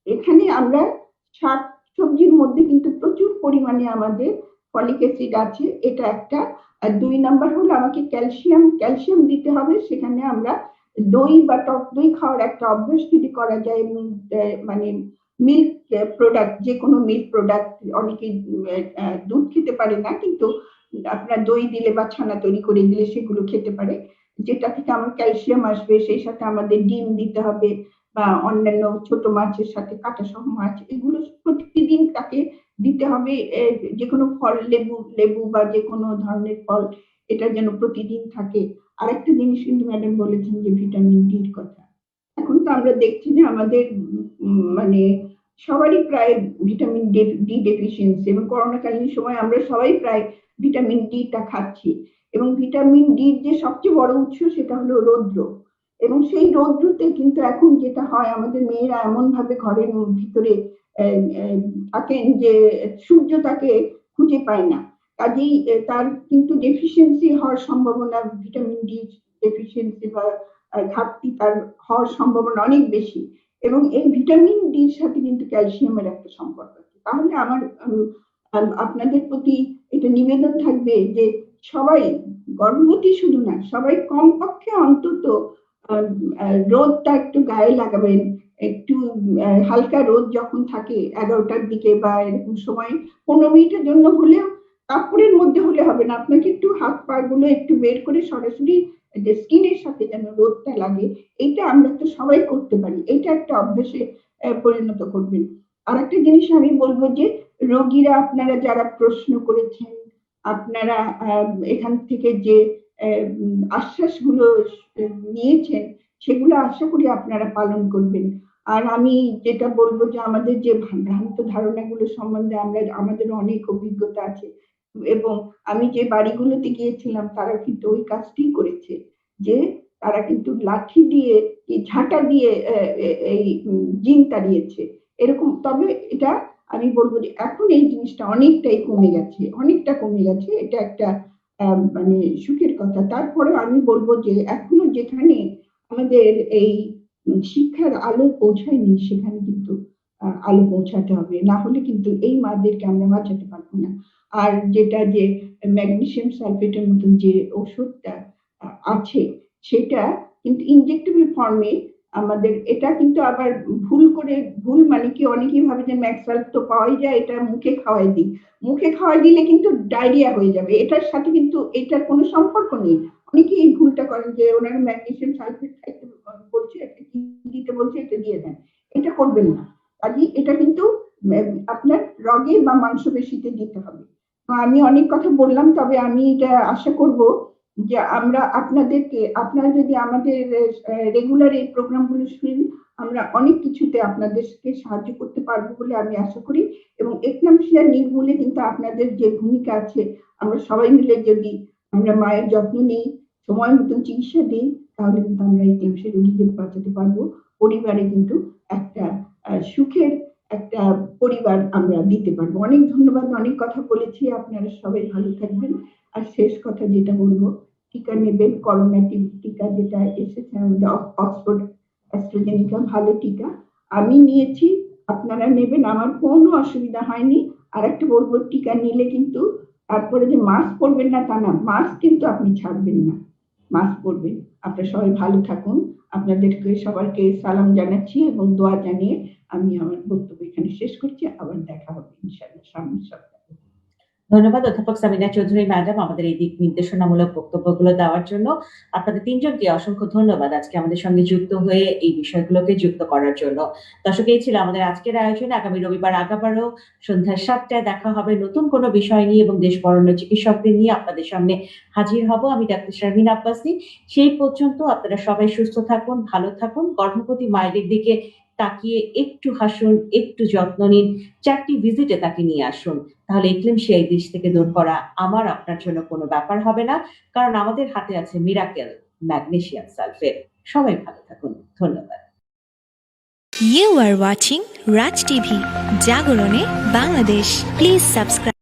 এখানে আমরা সবজির মধ্যে কিন্তু প্রচুর পরিমাণে আমাদের ফলিক অ্যাসিড আছে, এটা একটা। আর 2 নাম্বার হলো আমাকে ক্যালসিয়াম দিতে হবে। সেখানে আমরা দই বা টক দই খাওয়ার একটা অভ্যাস যদি করা যায়, মানে মিল্ক প্রোডাক্ট, যে কোনো মিল্ক প্রোডাক্ট, অনেকে দুধ খেতে পারে না, কিন্তু আপনার দই দিলে বা ছানা তৈরি করে দিলে সেগুলো খেতে পারে, যেটা থেকে আমার ক্যালসিয়াম আসবে। সেই সাথে আমাদের ডিম দিতে হবে বা অন্যান্য ছোট মাছের সাথে কাঁটা সহ মাছ, এগুলো প্রতিদিন তাকে দিতে হবে। যে কোনো ফল, লেবু বা যে কোনো ধরনের ফল, এটা যেন প্রতিদিন থাকে। আরেকটা জিনিস কিন্তু ম্যাডাম বলেছেন যে ভিটামিন ডির কথা। এখন তো আমরা দেখছি যে আমাদের মানে সবারই প্রায় ভিটামিন ডি ডেফিসিয়েন্সি, এবং করোনাকালীন সময় আমরা সবাই প্রায় ভিটামিন ডি টা খাচ্ছি। এবং ভিটামিন ডির যে সবচেয়ে বড় উৎস সেটা হলো রৌদ্র। এবং সেই রৌদ্রতে কিন্তু এখন যেটা হয়, আমাদের মেয়েরা এমন ভাবে ঘরের ভিতরে থাকেন যে সূর্য তাকে খুঁজে পায় না। কাজেই তার কিন্তু ডেফিসিয়েন্সি হওয়ার সম্ভাবনা, ভিটামিন ডি ডেফিসিয়েন্সি বা ঘাটতি তার হওয়ার সম্ভাবনা অনেক বেশি। এবং এই ভিটামিন ডির সাথে কিন্তু ক্যালসিয়ামের একটা সম্পর্ক আছে। তাহলে আমার আপনাদের প্রতি এটা নিবেদন থাকবে যে সবাই, গর্ভবতী শুধু না, সবাই কমপক্ষে অন্তত রোদটা একটু গায়ে লাগাবেন। একটু হালকা রোদ যখন থাকে 11টার দিকে বা এরকম সময় 15 মিনিটের জন্য হলেও, কাপড়ের মধ্যে হলে হবে না, আপনাকে একটু হাত পা গুলো একটু বের করে সরাসরি যে স্কিনের সাথে যেন রোদটা লাগে, এটা আমরা তো সবাই করতে পারি। এটা একটা অভ্যাসে পরিণত করবেন। আর একটা জিনিস আমি বলবো যে রোগীরা, আপনারা যারা প্রশ্ন করেছেন, আপনারা এখান থেকে যে আশ্বাসগুলো নিয়েছেন, সেগুলো আশা করি আপনারা পালন করবেন। আর আমি যেটা বলবো যে আমাদের যে ভ্রান্ত ধারণাগুলো সম্বন্ধে আমাদের অনেক অভিজ্ঞতা আছে, এবং আমি যে বাড়িগুলোতে গিয়েছিলাম তারা কিন্তু ওই কাজটি করেছে, যে তারা কিন্তু লাঠি দিয়ে, ঝাঁটা দিয়ে এই জিন তাড়িয়েছে এরকম। তবে এটা আমি বলবো যে এখন এই জিনিসটা অনেকটাই কমে গেছে, অনেকটা কমে গেছে। এটা একটা মানে সুখের কথা। তারপরে আমি বলবো যে এখনো যেখানে আমাদের এই শিক্ষার আলো পৌঁছায়নি, সেখানে কিন্তু আলো পৌঁছাতে হবে, না হলে কিন্তু এই মাদেরকে আমরা বাঁচাতে পারবো না। আর যেটা যে ম্যাগনেসিয়াম সালফেটের মতন যে ওষুধটা আছে, সেটা কিন্তু ইনজেক্টেবল ফর্মে আমাদের, এটা কিন্তু আবার ভুল মানে কি, অনেকেই ভাবে যে ম্যাক্সাল্ট তো পাওয়াই যায়, এটা মুখে খাওয়াই দিই। মুখে খাওয়াই দিলে কিন্তু ডায়রিয়া হয়ে যাবে, এটার সাথে কিন্তু এটার কোনো সম্পর্ক নেই। অনেকে এই ভুলটা করেন যে ওনারা ম্যাগনেসিয়াম সালফেট খাইতে বলছে, এটা কি দিতে বলছে, এটা দিয়ে দেন। এটা করবেন না। কাজে এটা কিন্তু আপনার রগে বা মাংসপেশিতে দিতে হবে। তো আমি অনেক কথা বললাম, তবে আমি এটা আশা করব যে আমরা আপনারা যদি আমাদের রেগুলার এই প্রোগ্রামগুলো শুনেন, আমরা অনেক কিছুতে আপনাদেরকে সাহায্য করতে পারবো বলে আমি আশা করি। এবং এক্লাম্পসিয়া নির্মূলে কিন্তু আপনাদের যে ভূমিকা আছে, আমরা সবাই মিলে যদি আমরা মায়ের যত্ন নিই, সময় মতন চিকিৎসা দিই, তাহলে কিন্তু আমরা এক্লাম্পসিয়া রোগীদের বাঁচাতে পারবো। পরিবারে কিন্তু একটা সুখের একটা পরিবার আমরা দিতে পারবো। অনেক ধন্যবাদ, অনেক কথা বলেছি। আপনারা সবাই ভালো থাকবেন। আর শেষ কথা যেটা বলবো, টিকা নেবেন, করোনা টিকা যেটা এসেছে আমাদের অক্সফোর্ড অ্যাস্ট্রাজেনিকা, ভালো টিকা। আমি নিয়েছি, আপনারা নেবেন, আমার কোনো অসুবিধা হয়নি। আর একটা বলবো, টিকা নিলে কিন্তু তারপরে যে মাস্ক পরবেন না তা না, মাস্ক কিন্তু আপনি ছাড়বেন না, মাস্ক পরবেন। আপনারা সবাই ভালো থাকুন। আপনাদেরকে সবাইকে সালাম জানাচ্ছি এবং দোয়া জানিয়ে আমি আমার বক্তব্য এখানে শেষ করছি। আবার দেখা হবে ইনশাআল্লাহ সামনের সপ্তাহে। ধন্যবাদ অধ্যাপক সামিনা চৌধুরী ম্যাডাম, আমাদের এই দিক নির্দেশনামূলক বক্তব্যগুলো দেওয়ার জন্য। আপনাদের তিনজনকে অসংখ্য ধন্যবাদ আজকে আমাদের সঙ্গে যুক্ত হয়ে এই বিষয়গুলোকে যুক্ত করার জন্য। দর্শক, এই ছিল আমাদের আজকের আয়োজন। আগামী রবিবার আবারও সন্ধ্যা 7টায় দেখা হবে নতুন কোনো বিষয় নিয়ে এবং দেশ বরেণ্য চিকিৎসকদের নিয়ে আপনাদের সামনে হাজির হব। আমি ডাক্তার শারমিন আব্বাসী। সেই পর্যন্ত আপনারা সবাই সুস্থ থাকুন, ভালো থাকুন। গর্ভবতী মায়েদের দিকে তাকিয়ে একটু হাসুন, একটু যত্ন নিন, 4টি ভিজিটে তাকে নিয়ে আসুন। তাহলে এক্লেমশিয়া এই দেশ থেকে দূর করা আমার আপনার জন্য কোনো ব্যাপার হবে না, কারণ আমাদের হাতে আছে মিরাকেল ম্যাগনেসিয়াম সালফেট। সবাই ভালো থাকুন, ধন্যবাদ। You are watching Raj TV, Jagorone, Bangladesh. Please subscribe.